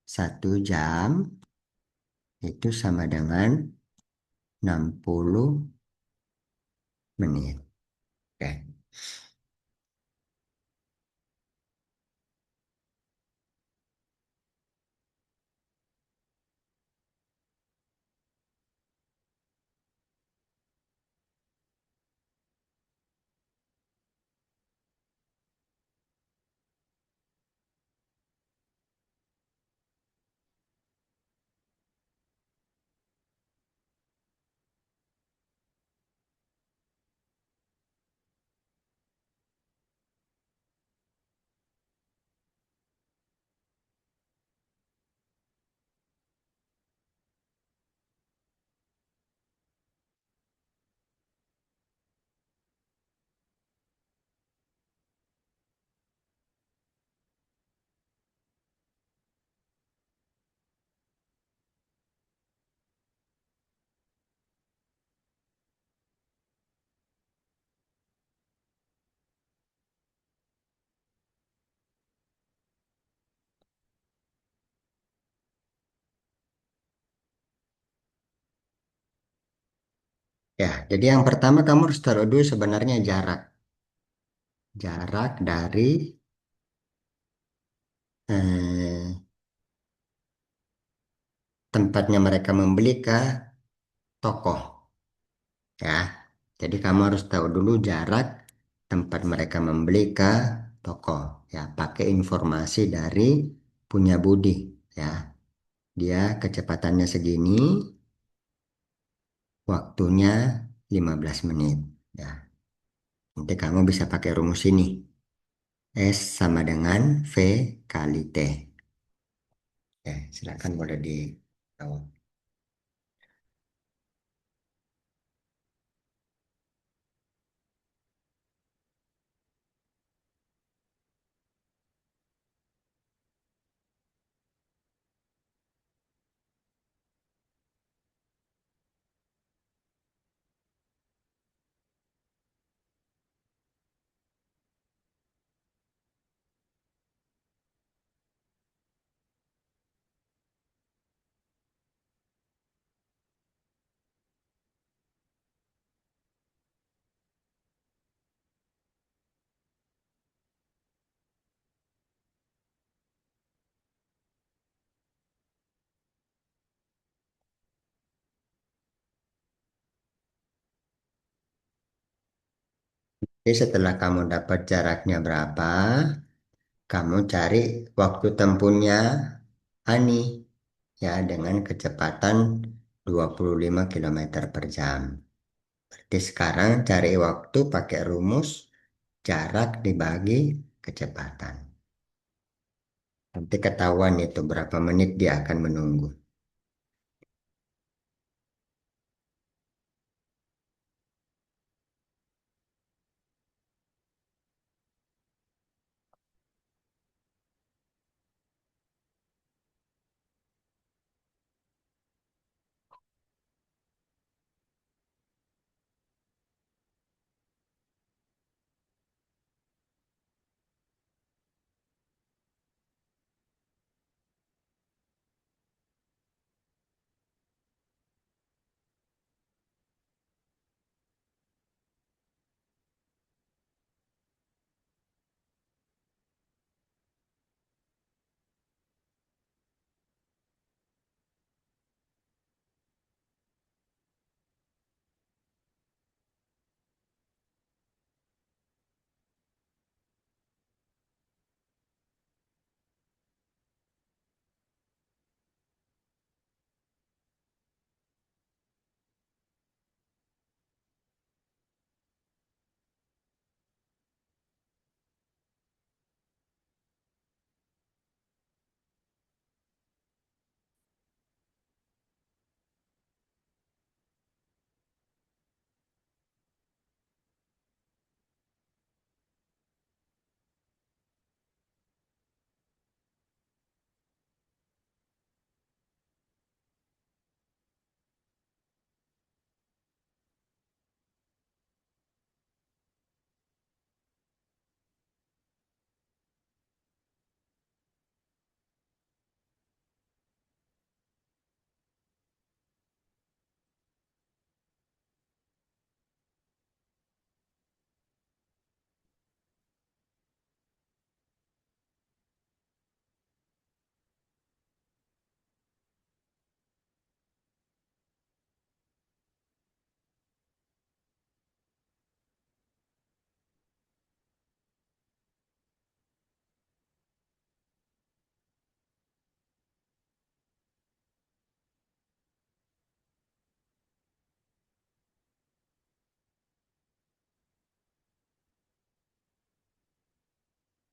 1 jam itu sama dengan 60 menit. Oke. Ya, jadi yang pertama kamu harus taruh dulu sebenarnya jarak. Jarak dari eh, tempatnya mereka membeli ke toko. Ya, jadi kamu harus tahu dulu jarak tempat mereka membeli ke toko. Ya, pakai informasi dari punya Budi. Ya, dia kecepatannya segini, waktunya 15 menit. Ya, nanti kamu bisa pakai rumus ini. S sama dengan V kali T. Ya, silakan boleh di tahu. Jadi setelah kamu dapat jaraknya berapa, kamu cari waktu tempuhnya Ani ya dengan kecepatan 25 kilometer per jam. Berarti sekarang cari waktu pakai rumus jarak dibagi kecepatan. Nanti ketahuan itu berapa menit dia akan menunggu.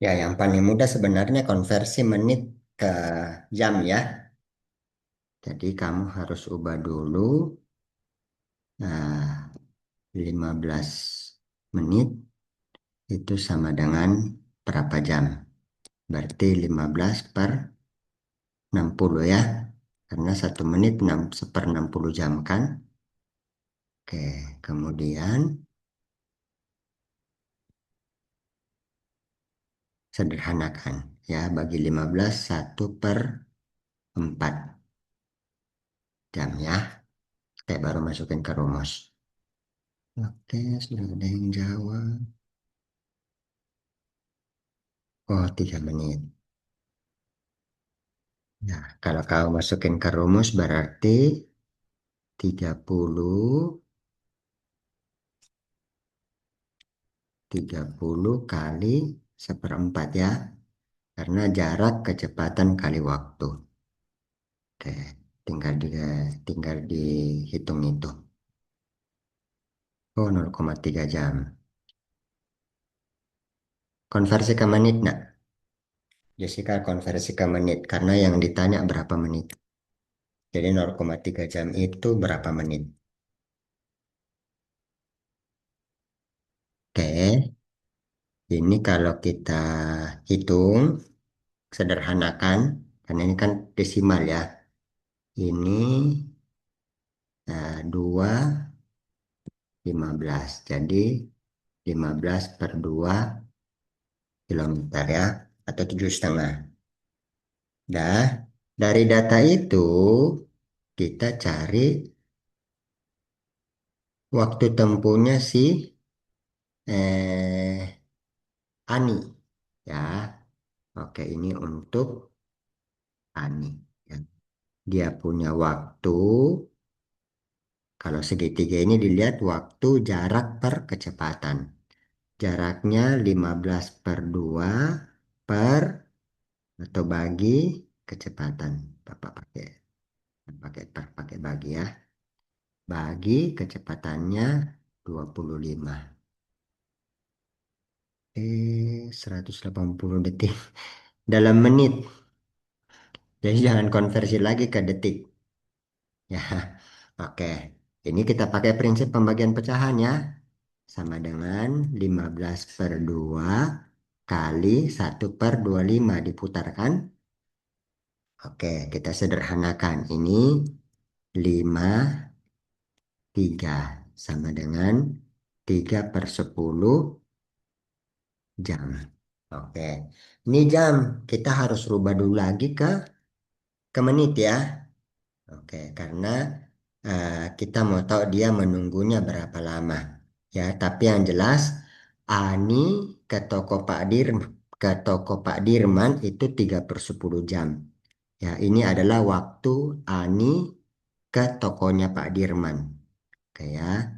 Ya, yang paling mudah sebenarnya konversi menit ke jam ya. Jadi kamu harus ubah dulu. Nah, 15 menit itu sama dengan berapa jam? Berarti 15 per 60 ya. Karena 1 menit 6 1/60 jam kan. Oke, kemudian sederhanakan ya bagi 15 1/4 jam ya. Oke, baru masukin ke rumus. Oke, sudah ada yang jawab. Oh, 3 menit. Nah, kalau kau masukin ke rumus berarti 30 kali 1/4 ya. Karena jarak kecepatan kali waktu. Oke, tinggal dihitung itu. Oh, 0,3 jam. Konversi ke menit, nak. Jessica konversi ke menit karena yang ditanya berapa menit. Jadi 0,3 jam itu berapa menit? Oke, ini kalau kita hitung, sederhanakan, karena ini kan desimal ya. Ini 2,15. Jadi 15/2 kilometer ya, atau 7,5. Dah, dari data itu kita cari waktu tempuhnya si eh, Ani. Ya, oke ini untuk Ani. Ya. Dia punya waktu, kalau segitiga ini dilihat waktu jarak per kecepatan. Jaraknya 15/2 per atau bagi kecepatan. Bapak pakai pakai pakai bagi ya. Bagi kecepatannya 25. 180 detik dalam menit. Jadi jangan konversi lagi ke detik. Ya, oke. Ini kita pakai prinsip pembagian pecahan ya. Sama dengan 15/2 kali 1/25 diputarkan. Oke, kita sederhanakan. Ini 5/3 sama dengan 3/10 jam. Oke, ini jam. Kita harus rubah dulu lagi ke menit ya. Oke, karena kita mau tahu dia menunggunya berapa lama. Ya, tapi yang jelas Ani ke toko Pak Dirman itu 3/10 jam. Ya, ini adalah waktu Ani ke tokonya Pak Dirman. Oke ya,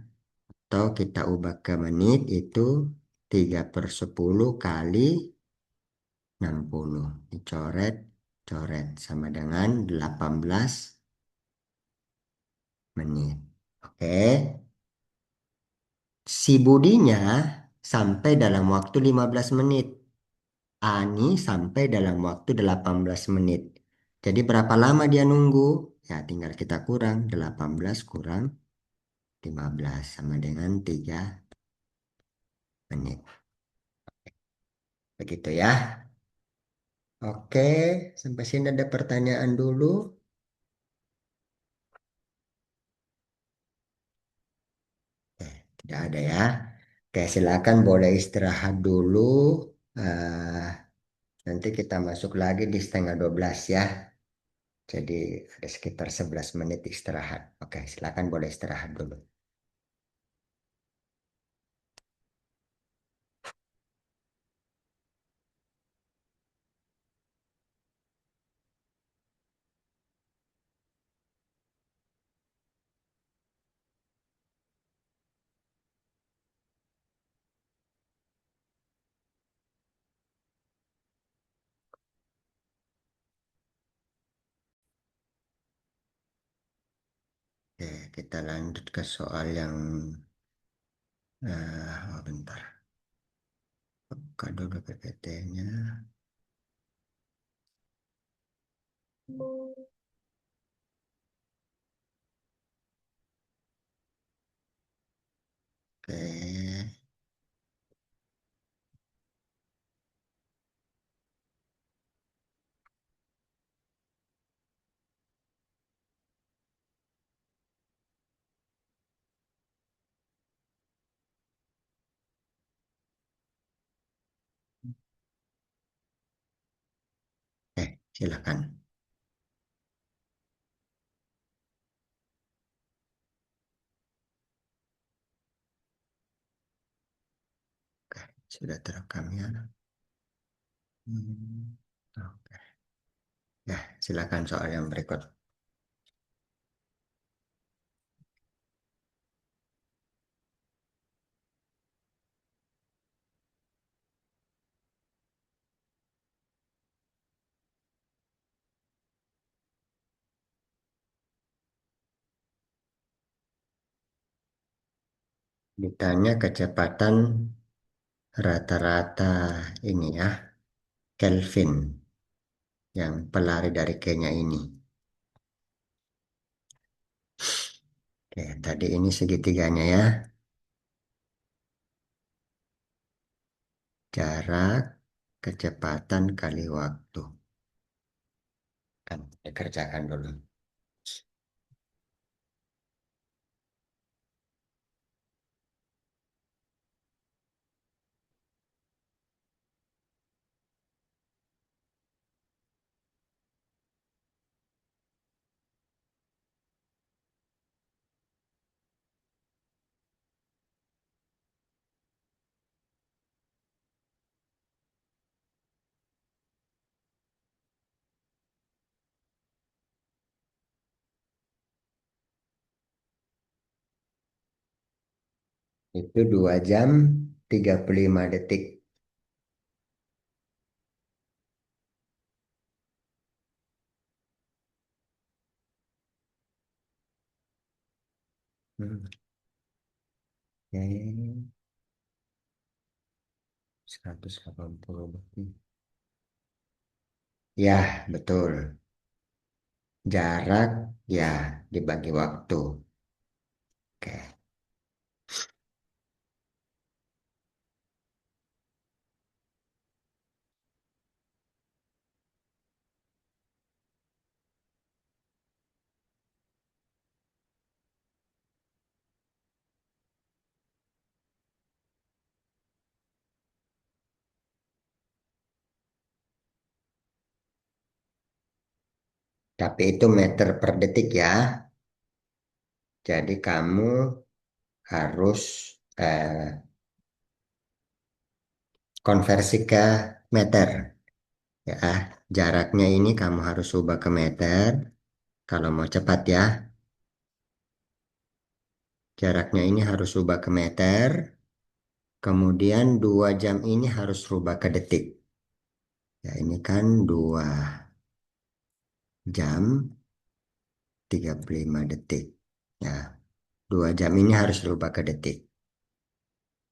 atau kita ubah ke menit itu 3/10 kali 60. Dicoret, coret sama dengan 18 menit. Oke, si Budinya sampai dalam waktu 15 menit. Ani sampai dalam waktu 18 menit. Jadi berapa lama dia nunggu? Ya tinggal kita kurang. 18 kurang 15 sama dengan 3 menit. Begitu ya. Oke, sampai sini ada pertanyaan dulu. Tidak ada ya. Oke, silakan boleh istirahat dulu. Eh, Nanti kita masuk lagi di setengah 12 ya. Jadi ada sekitar 11 menit istirahat. Oke, silakan boleh istirahat dulu. Oke, kita lanjut ke soal yang bentar. Buka dulu PPT-nya. Oke, silakan. Sudah terekam ya. Hmm. Oke. Ya, silakan soal yang berikut. Ditanya kecepatan rata-rata ini ya, Kelvin yang pelari dari Kenya ini. Oke, tadi ini segitiganya ya. Jarak, kecepatan kali waktu. Kan dikerjakan dulu. Itu 2 jam 35 detik. Hmm. Oke, 180 detik. Ya, betul. Jarak ya dibagi waktu. Oke. Tapi itu meter per detik ya. Jadi kamu harus konversi ke meter ya. Jaraknya ini kamu harus ubah ke meter. Kalau mau cepat ya, jaraknya ini harus ubah ke meter. Kemudian 2 jam ini harus rubah ke detik. Ya ini kan 2 jam 35 detik. Ya, 2 jam ini harus rubah ke detik.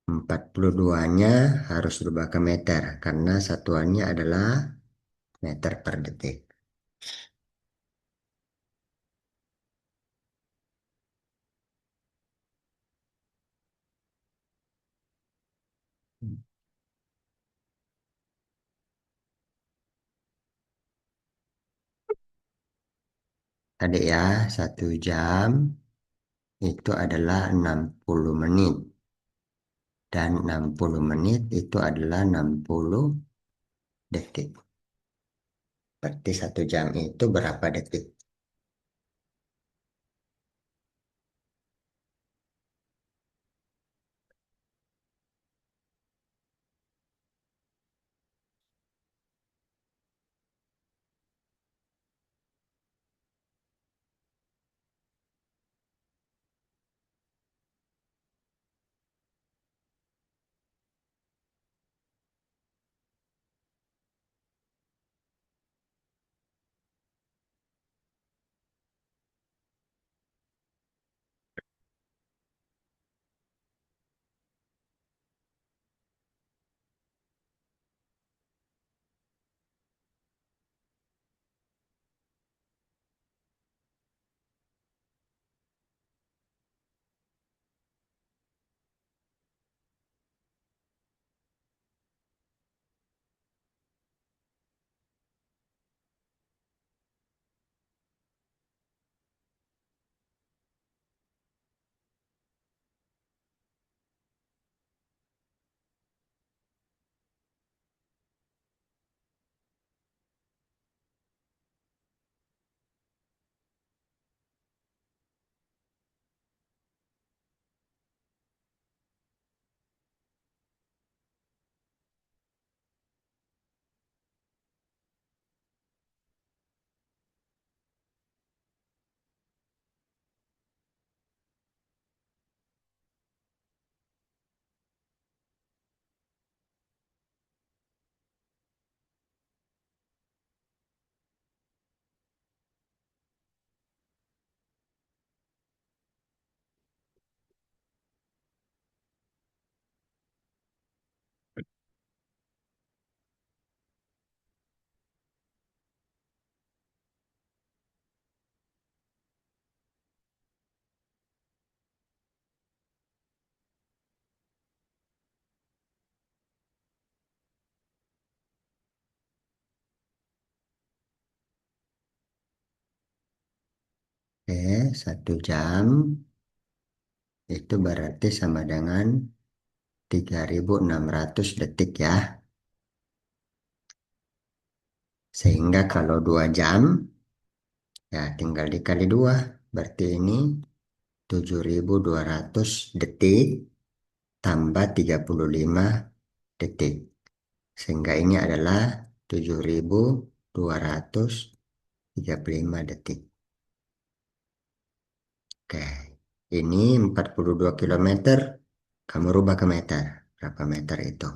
42-nya harus rubah ke meter karena satuannya adalah meter per detik. Tadi ya, 1 jam itu adalah 60 menit. Dan 60 menit itu adalah 60 detik. Berarti 1 jam itu berapa detik? 1 jam itu berarti sama dengan 3.600 detik ya. Sehingga kalau 2 jam, ya tinggal dikali 2. Berarti ini 7.200 detik tambah 35 detik. Sehingga ini adalah 7.235 detik. Oke, ini 42 kilometer. Kamu rubah ke meter. Berapa meter itu?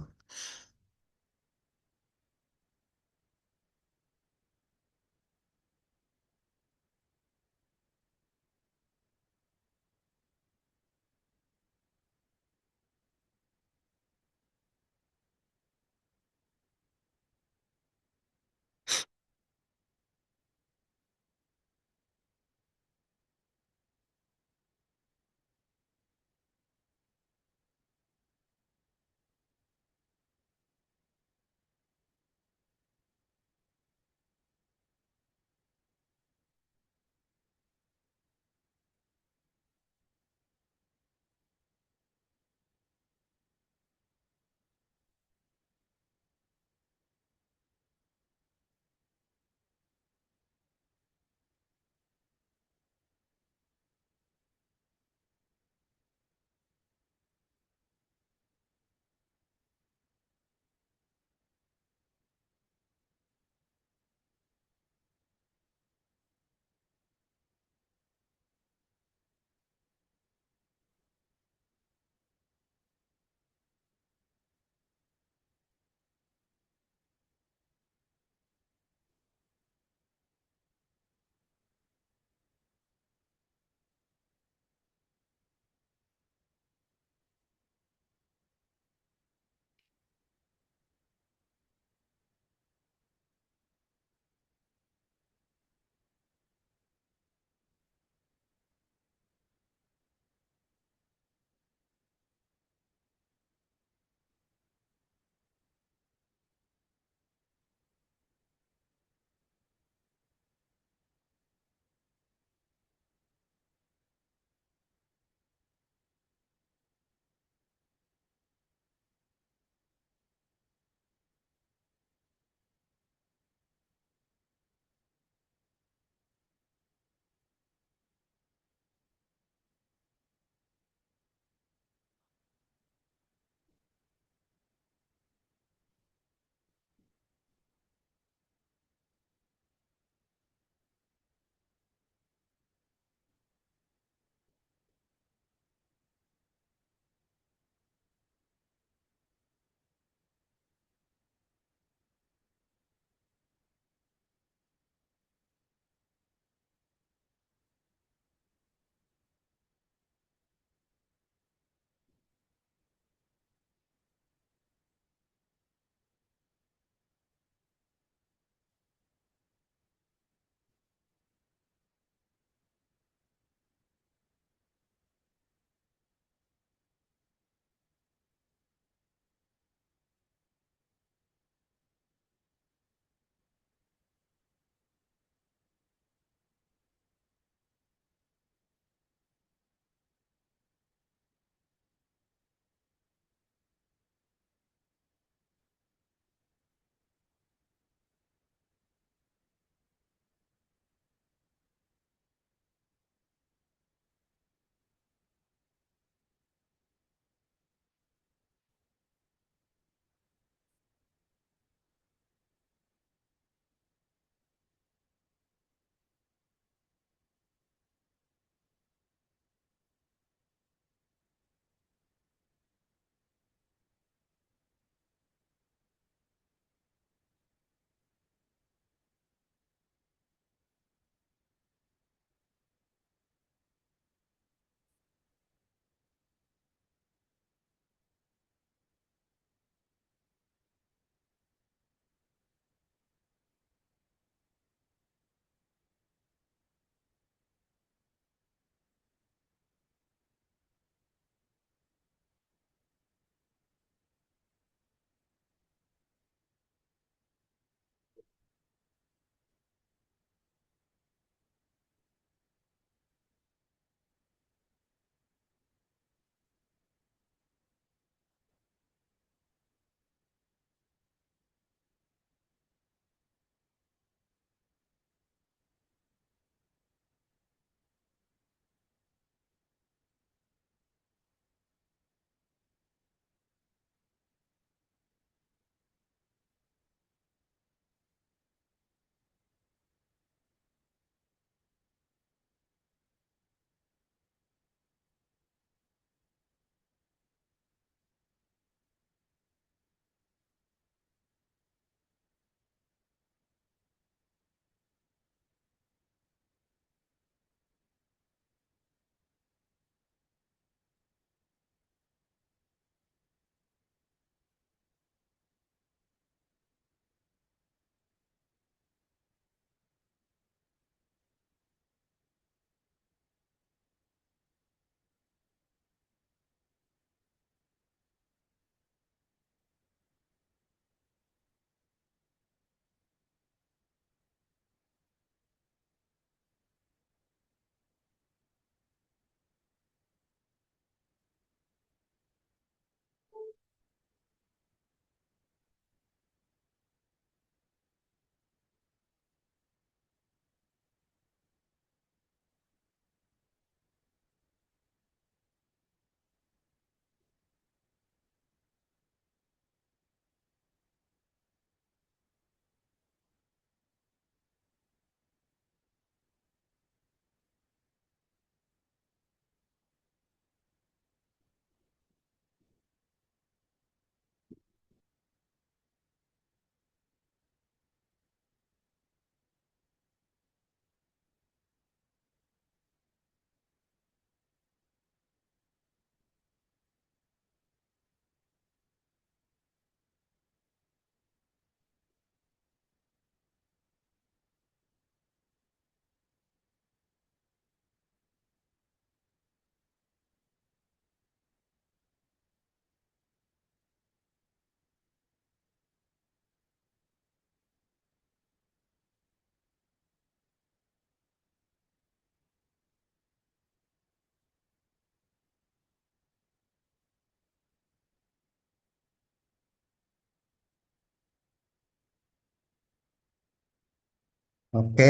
Oke,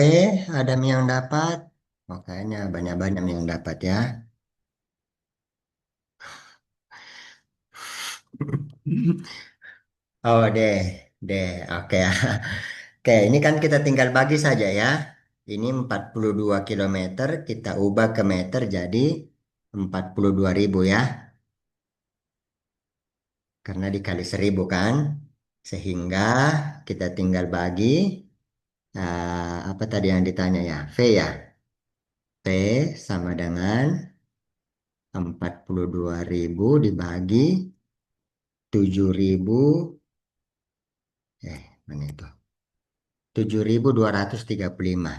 ada yang dapat. Makanya banyak-banyak yang dapat ya. Oh deh, deh. Oke. Oke, ini kan kita tinggal bagi saja ya. Ini 42 kilometer, kita ubah ke meter jadi 42.000 ya. Karena dikali 1.000 kan. Sehingga kita tinggal bagi, apa tadi yang ditanya ya? V ya. V sama dengan 42.000 dibagi 7.000, mana itu? 7.235.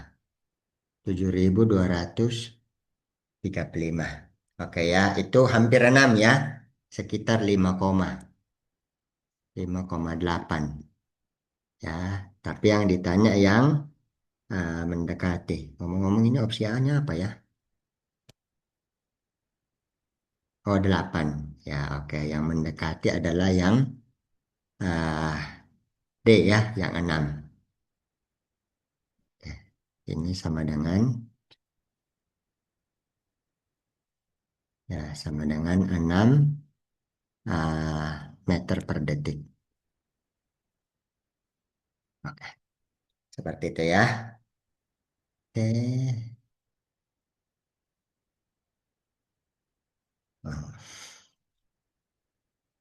7.235. Oke ya, itu hampir 6 ya. Sekitar 5,8 ya. Tapi yang ditanya yang mendekati. Ngomong-ngomong ini opsi A-nya apa ya? Oh, 8. Ya, oke. Yang mendekati adalah yang ah, D ya, yang 6. Oke. Ini sama dengan, ya, sama dengan 6 meter per detik. Oke, seperti itu ya. Oke. Oh,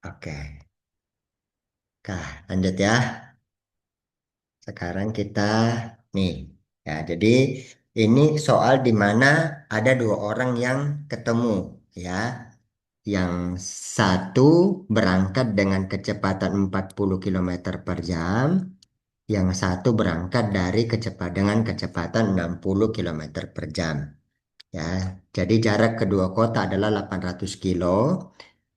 oke. Nah, lanjut ya. Sekarang kita nih, ya. Jadi ini soal di mana ada dua orang yang ketemu, ya. Yang satu berangkat dengan kecepatan 40 kilometer per jam, yang satu berangkat dari dengan kecepatan 60 kilometer per jam. Ya, jadi jarak kedua kota adalah 800 kilo.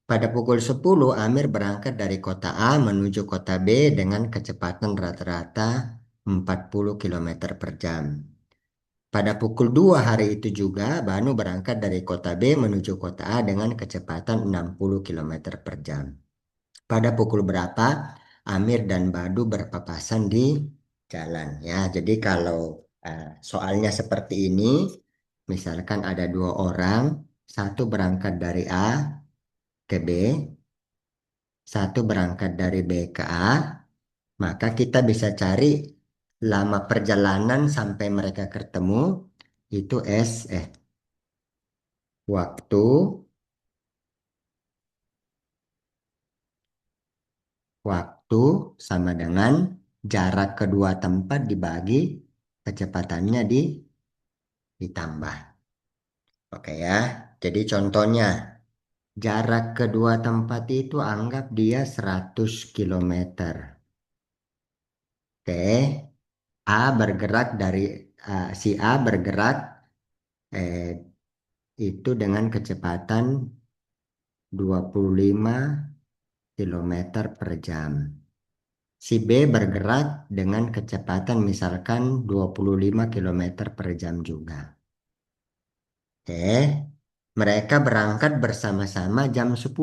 Pada pukul 10, Amir berangkat dari kota A menuju kota B dengan kecepatan rata-rata 40 kilometer per jam. Pada pukul 2 hari itu juga, Banu berangkat dari kota B menuju kota A dengan kecepatan 60 kilometer per jam. Pada pukul berapa Amir dan Badu berpapasan di jalan? Ya, jadi kalau soalnya seperti ini, misalkan ada dua orang, satu berangkat dari A ke B, satu berangkat dari B ke A, maka kita bisa cari lama perjalanan sampai mereka ketemu itu waktu waktu sama dengan jarak kedua tempat dibagi kecepatannya ditambah. Oke ya. Jadi contohnya jarak kedua tempat itu anggap dia 100 kilometer. Oke. Si A bergerak eh, itu dengan kecepatan 25 kilometer per jam. Si B bergerak dengan kecepatan misalkan 25 kilometer per jam juga. Oke, mereka berangkat bersama-sama jam 10.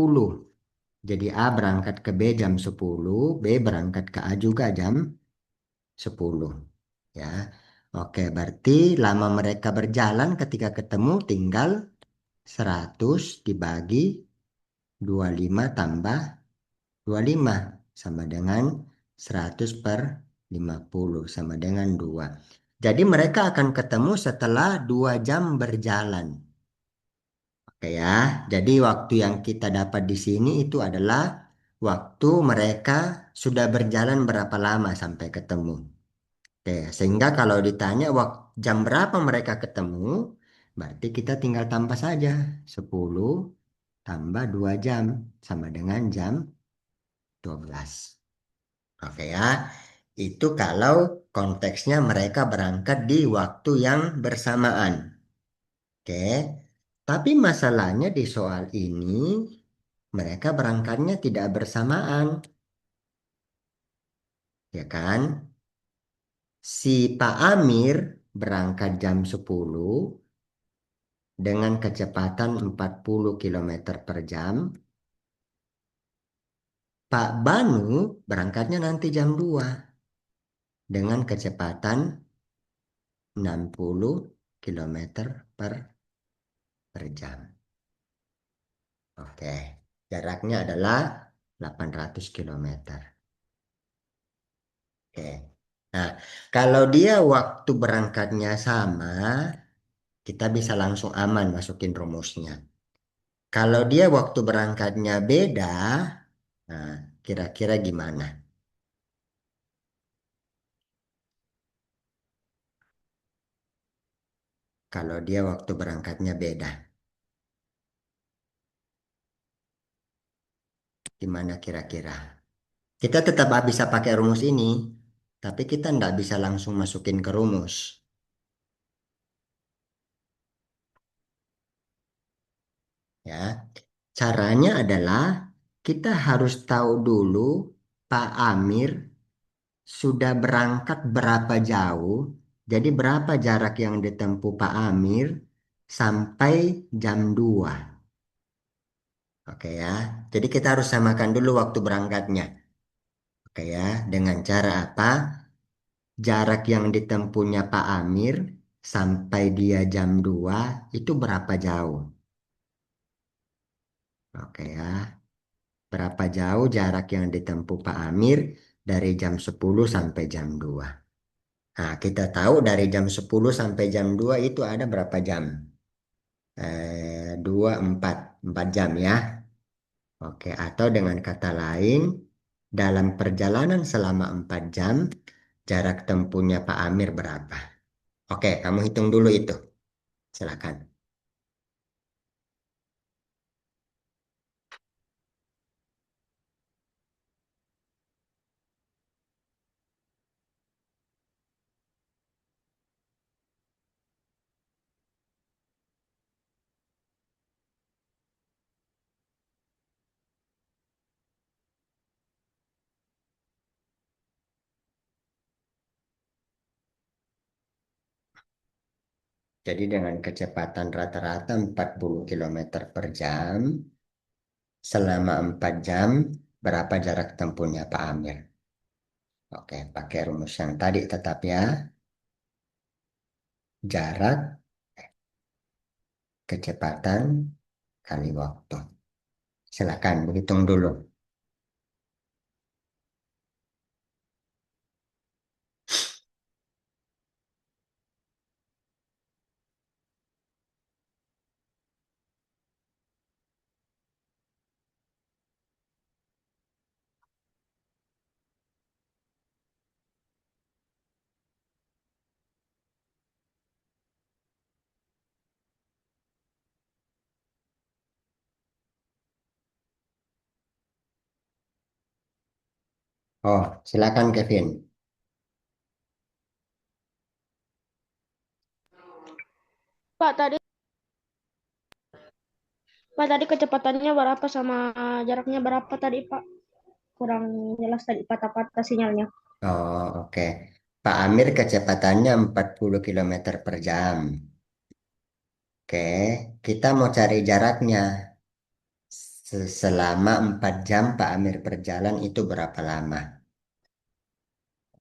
Jadi A berangkat ke B jam 10, B berangkat ke A juga jam 10. Ya. Oke, berarti lama mereka berjalan ketika ketemu tinggal 100 dibagi 25 tambah 25 sama dengan 100 per 50 sama dengan 2. Jadi mereka akan ketemu setelah 2 jam berjalan. Oke ya, jadi waktu yang kita dapat di sini itu adalah waktu mereka sudah berjalan berapa lama sampai ketemu. Oke, sehingga kalau ditanya jam berapa mereka ketemu, berarti kita tinggal tambah saja 10 tambah 2 jam sama dengan jam 12. Oke ya, itu kalau konteksnya mereka berangkat di waktu yang bersamaan. Oke, tapi masalahnya di soal ini mereka berangkatnya tidak bersamaan, ya kan? Si Pak Amir berangkat jam 10 dengan kecepatan 40 kilometer per jam. Pak Banu berangkatnya nanti jam 2 dengan kecepatan 60 km per jam. Oke, jaraknya adalah 800 kilometer. Oke. Nah, kalau dia waktu berangkatnya sama, kita bisa langsung aman masukin rumusnya. Kalau dia waktu berangkatnya beda, nah kira-kira gimana? Kalau dia waktu berangkatnya beda, gimana kira-kira? Kita tetap bisa pakai rumus ini, tapi kita nggak bisa langsung masukin ke rumus, ya. Caranya adalah kita harus tahu dulu Pak Amir sudah berangkat berapa jauh, jadi berapa jarak yang ditempuh Pak Amir sampai jam 2. Oke ya, jadi kita harus samakan dulu waktu berangkatnya. Oke ya, dengan cara apa? Jarak yang ditempuhnya Pak Amir sampai dia jam 2 itu berapa jauh? Oke ya, berapa jauh jarak yang ditempuh Pak Amir dari jam 10 sampai jam 2. Nah, kita tahu dari jam 10 sampai jam 2 itu ada berapa jam? 4 jam ya. Oke, atau dengan kata lain, dalam perjalanan selama 4 jam, jarak tempuhnya Pak Amir berapa? Oke, kamu hitung dulu itu. Silakan. Jadi dengan kecepatan rata-rata 40 kilometer per jam, selama 4 jam, berapa jarak tempuhnya Pak Amir? Oke, pakai rumus yang tadi tetap ya. Jarak, kecepatan, kali waktu. Silakan berhitung dulu. Oh, silakan Kevin. Pak tadi Pak tadi kecepatannya berapa sama jaraknya berapa tadi Pak? Kurang jelas tadi patah-patah sinyalnya. Oh, oke. Pak Amir kecepatannya 40 kilometer per jam. Oke, kita mau cari jaraknya. Selama 4 jam Pak Amir berjalan itu berapa lama?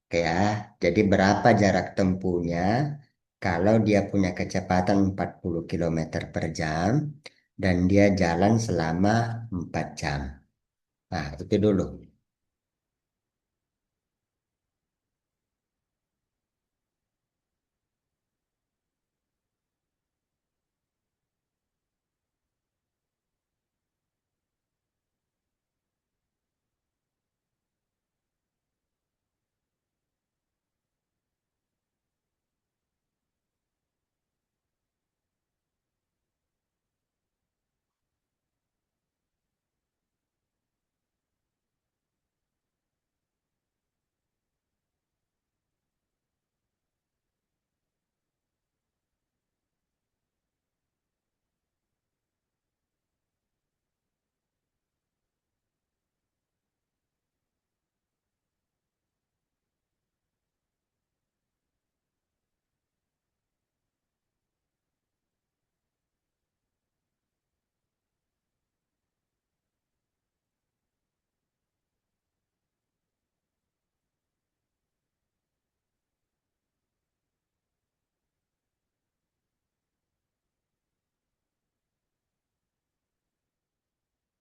Oke ya, jadi berapa jarak tempuhnya kalau dia punya kecepatan 40 kilometer per jam dan dia jalan selama 4 jam. Nah, itu dulu.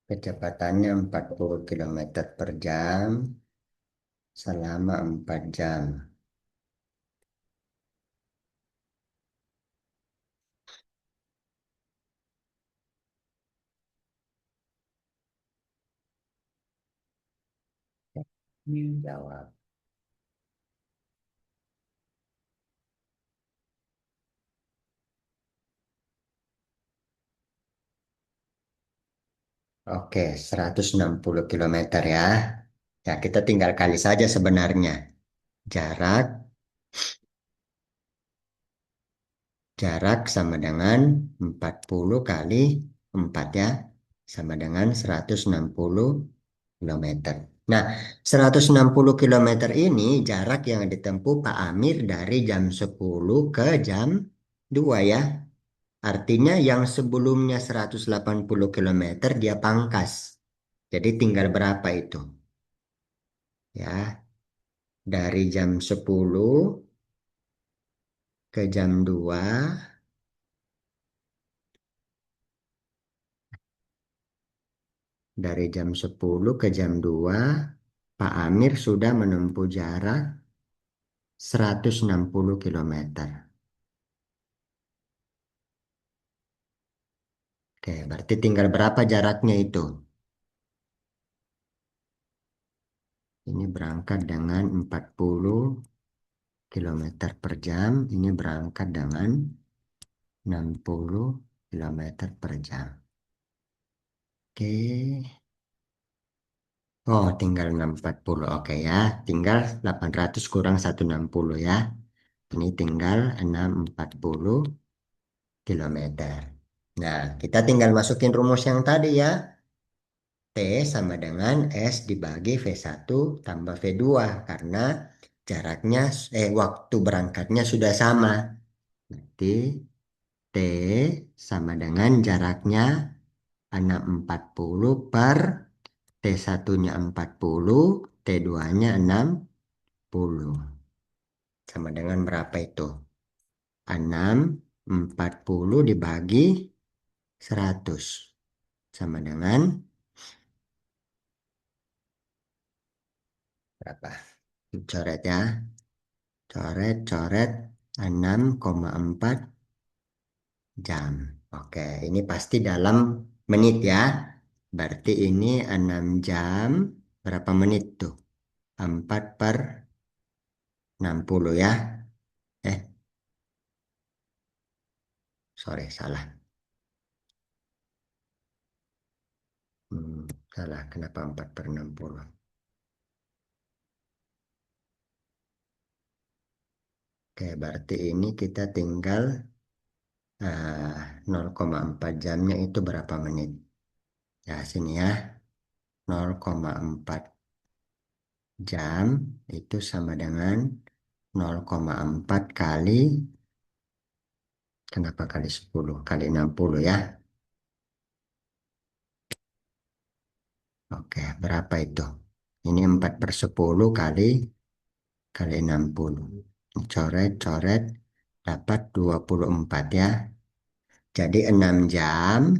Kecepatannya 40 kilometer per jam selama 4 jam. Jawab. Oke, 160 kilometer ya. Ya, kita tinggal kali saja sebenarnya. Jarak jarak sama dengan 40 kali 4 ya. Sama dengan 160 kilometer. Nah, 160 kilometer ini jarak yang ditempuh Pak Amir dari jam 10 ke jam 2 ya. Artinya yang sebelumnya 180 kilometer dia pangkas. Jadi tinggal berapa itu? Ya, dari jam 10 ke jam 2, dari jam 10 ke jam 2, Pak Amir sudah menempuh jarak 160 kilometer. Oke, berarti tinggal berapa jaraknya itu? Ini berangkat dengan 40 kilometer per jam. Ini berangkat dengan 60 kilometer per jam. Oke. Oh, tinggal 640. Oke ya. Tinggal 800 kurang 160 ya. Ini tinggal 640 kilometer. Nah, kita tinggal masukin rumus yang tadi ya. T sama dengan S dibagi V1 tambah V2. Karena jaraknya, waktu berangkatnya sudah sama. Berarti T sama dengan jaraknya 640 per T1-nya 40, T2-nya 60. Sama dengan berapa itu? 640 dibagi 100. Sama dengan berapa? Coret ya. Coret, coret 6,4 jam. Oke, ini pasti dalam menit ya. Berarti ini 6 jam. Berapa menit tuh? 4 per 60 ya. Eh, sorry, salah. Salah, kenapa 4 per 60? Oke, berarti ini kita tinggal 0,4 jamnya itu berapa menit? Ya, sini ya. 0,4 jam itu sama dengan 0,4 kali, kenapa kali 10? Kali 60 ya. Oke, berapa itu? Ini 4 per 10 kali 60. Coret-coret dapat 24 ya. Jadi 6 jam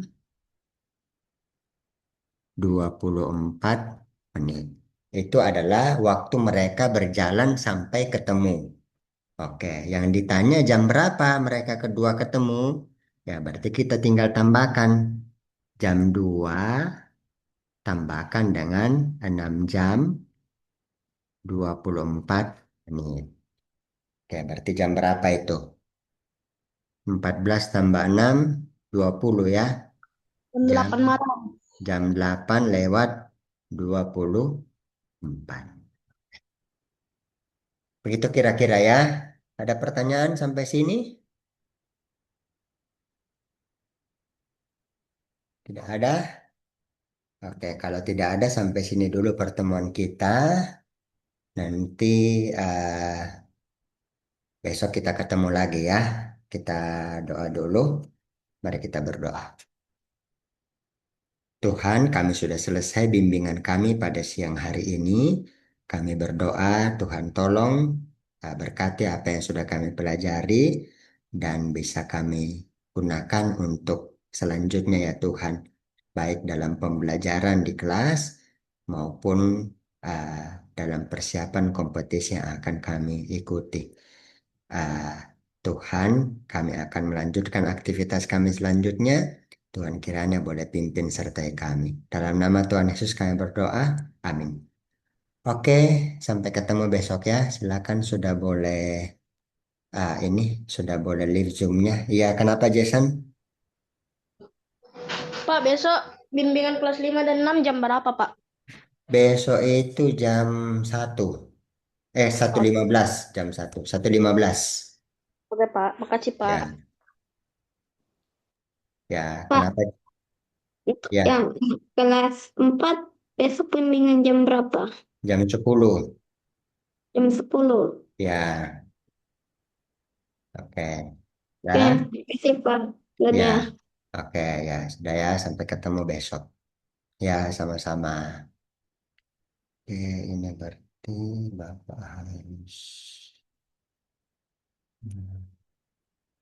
24 menit. Itu adalah waktu mereka berjalan sampai ketemu. Oke, yang ditanya jam berapa mereka kedua ketemu? Ya, berarti kita tinggal tambahkan jam 2 tambahkan dengan 6 jam 24 menit. Oke, berarti jam berapa itu? 14 tambah 6, 20 ya. Jam Jam 8 malam. jam 8 lewat 24. Begitu kira-kira ya. Ada pertanyaan sampai sini? Tidak ada? Oke, kalau tidak ada sampai sini dulu pertemuan kita. Nanti besok kita ketemu lagi ya. Kita doa dulu. Mari kita berdoa. Tuhan, kami sudah selesai bimbingan kami pada siang hari ini. Kami berdoa, Tuhan tolong berkati apa yang sudah kami pelajari dan bisa kami gunakan untuk selanjutnya ya Tuhan. baik dalam pembelajaran di kelas maupun uh, dalam persiapan kompetisi yang akan kami ikuti. Uh, Tuhan, kami akan melanjutkan aktivitas kami selanjutnya. Tuhan kiranya boleh pimpin sertai kami. Dalam nama Tuhan Yesus kami berdoa. Amin. Oke, sampai ketemu besok ya. Silakan sudah boleh ini sudah boleh leave Zoom-nya. Iya, kenapa Jason? Pak, besok bimbingan kelas 5 dan 6 jam berapa, Pak? Besok itu jam 1. 1.15 jam 1. 1.15. Oke, Pak. Makasih, Pak. Ya, ya, Pak, kenapa? untuk yang Ya, kelas 4 besok bimbingan jam berapa? jam 10. Jam 10. Ya, oke. Oke, Ya, kasih Pak. ya, Dadah. oke, ya, sudah ya, sampai ketemu besok. Ya, sama-sama. Oke, ini berarti Bapak harus.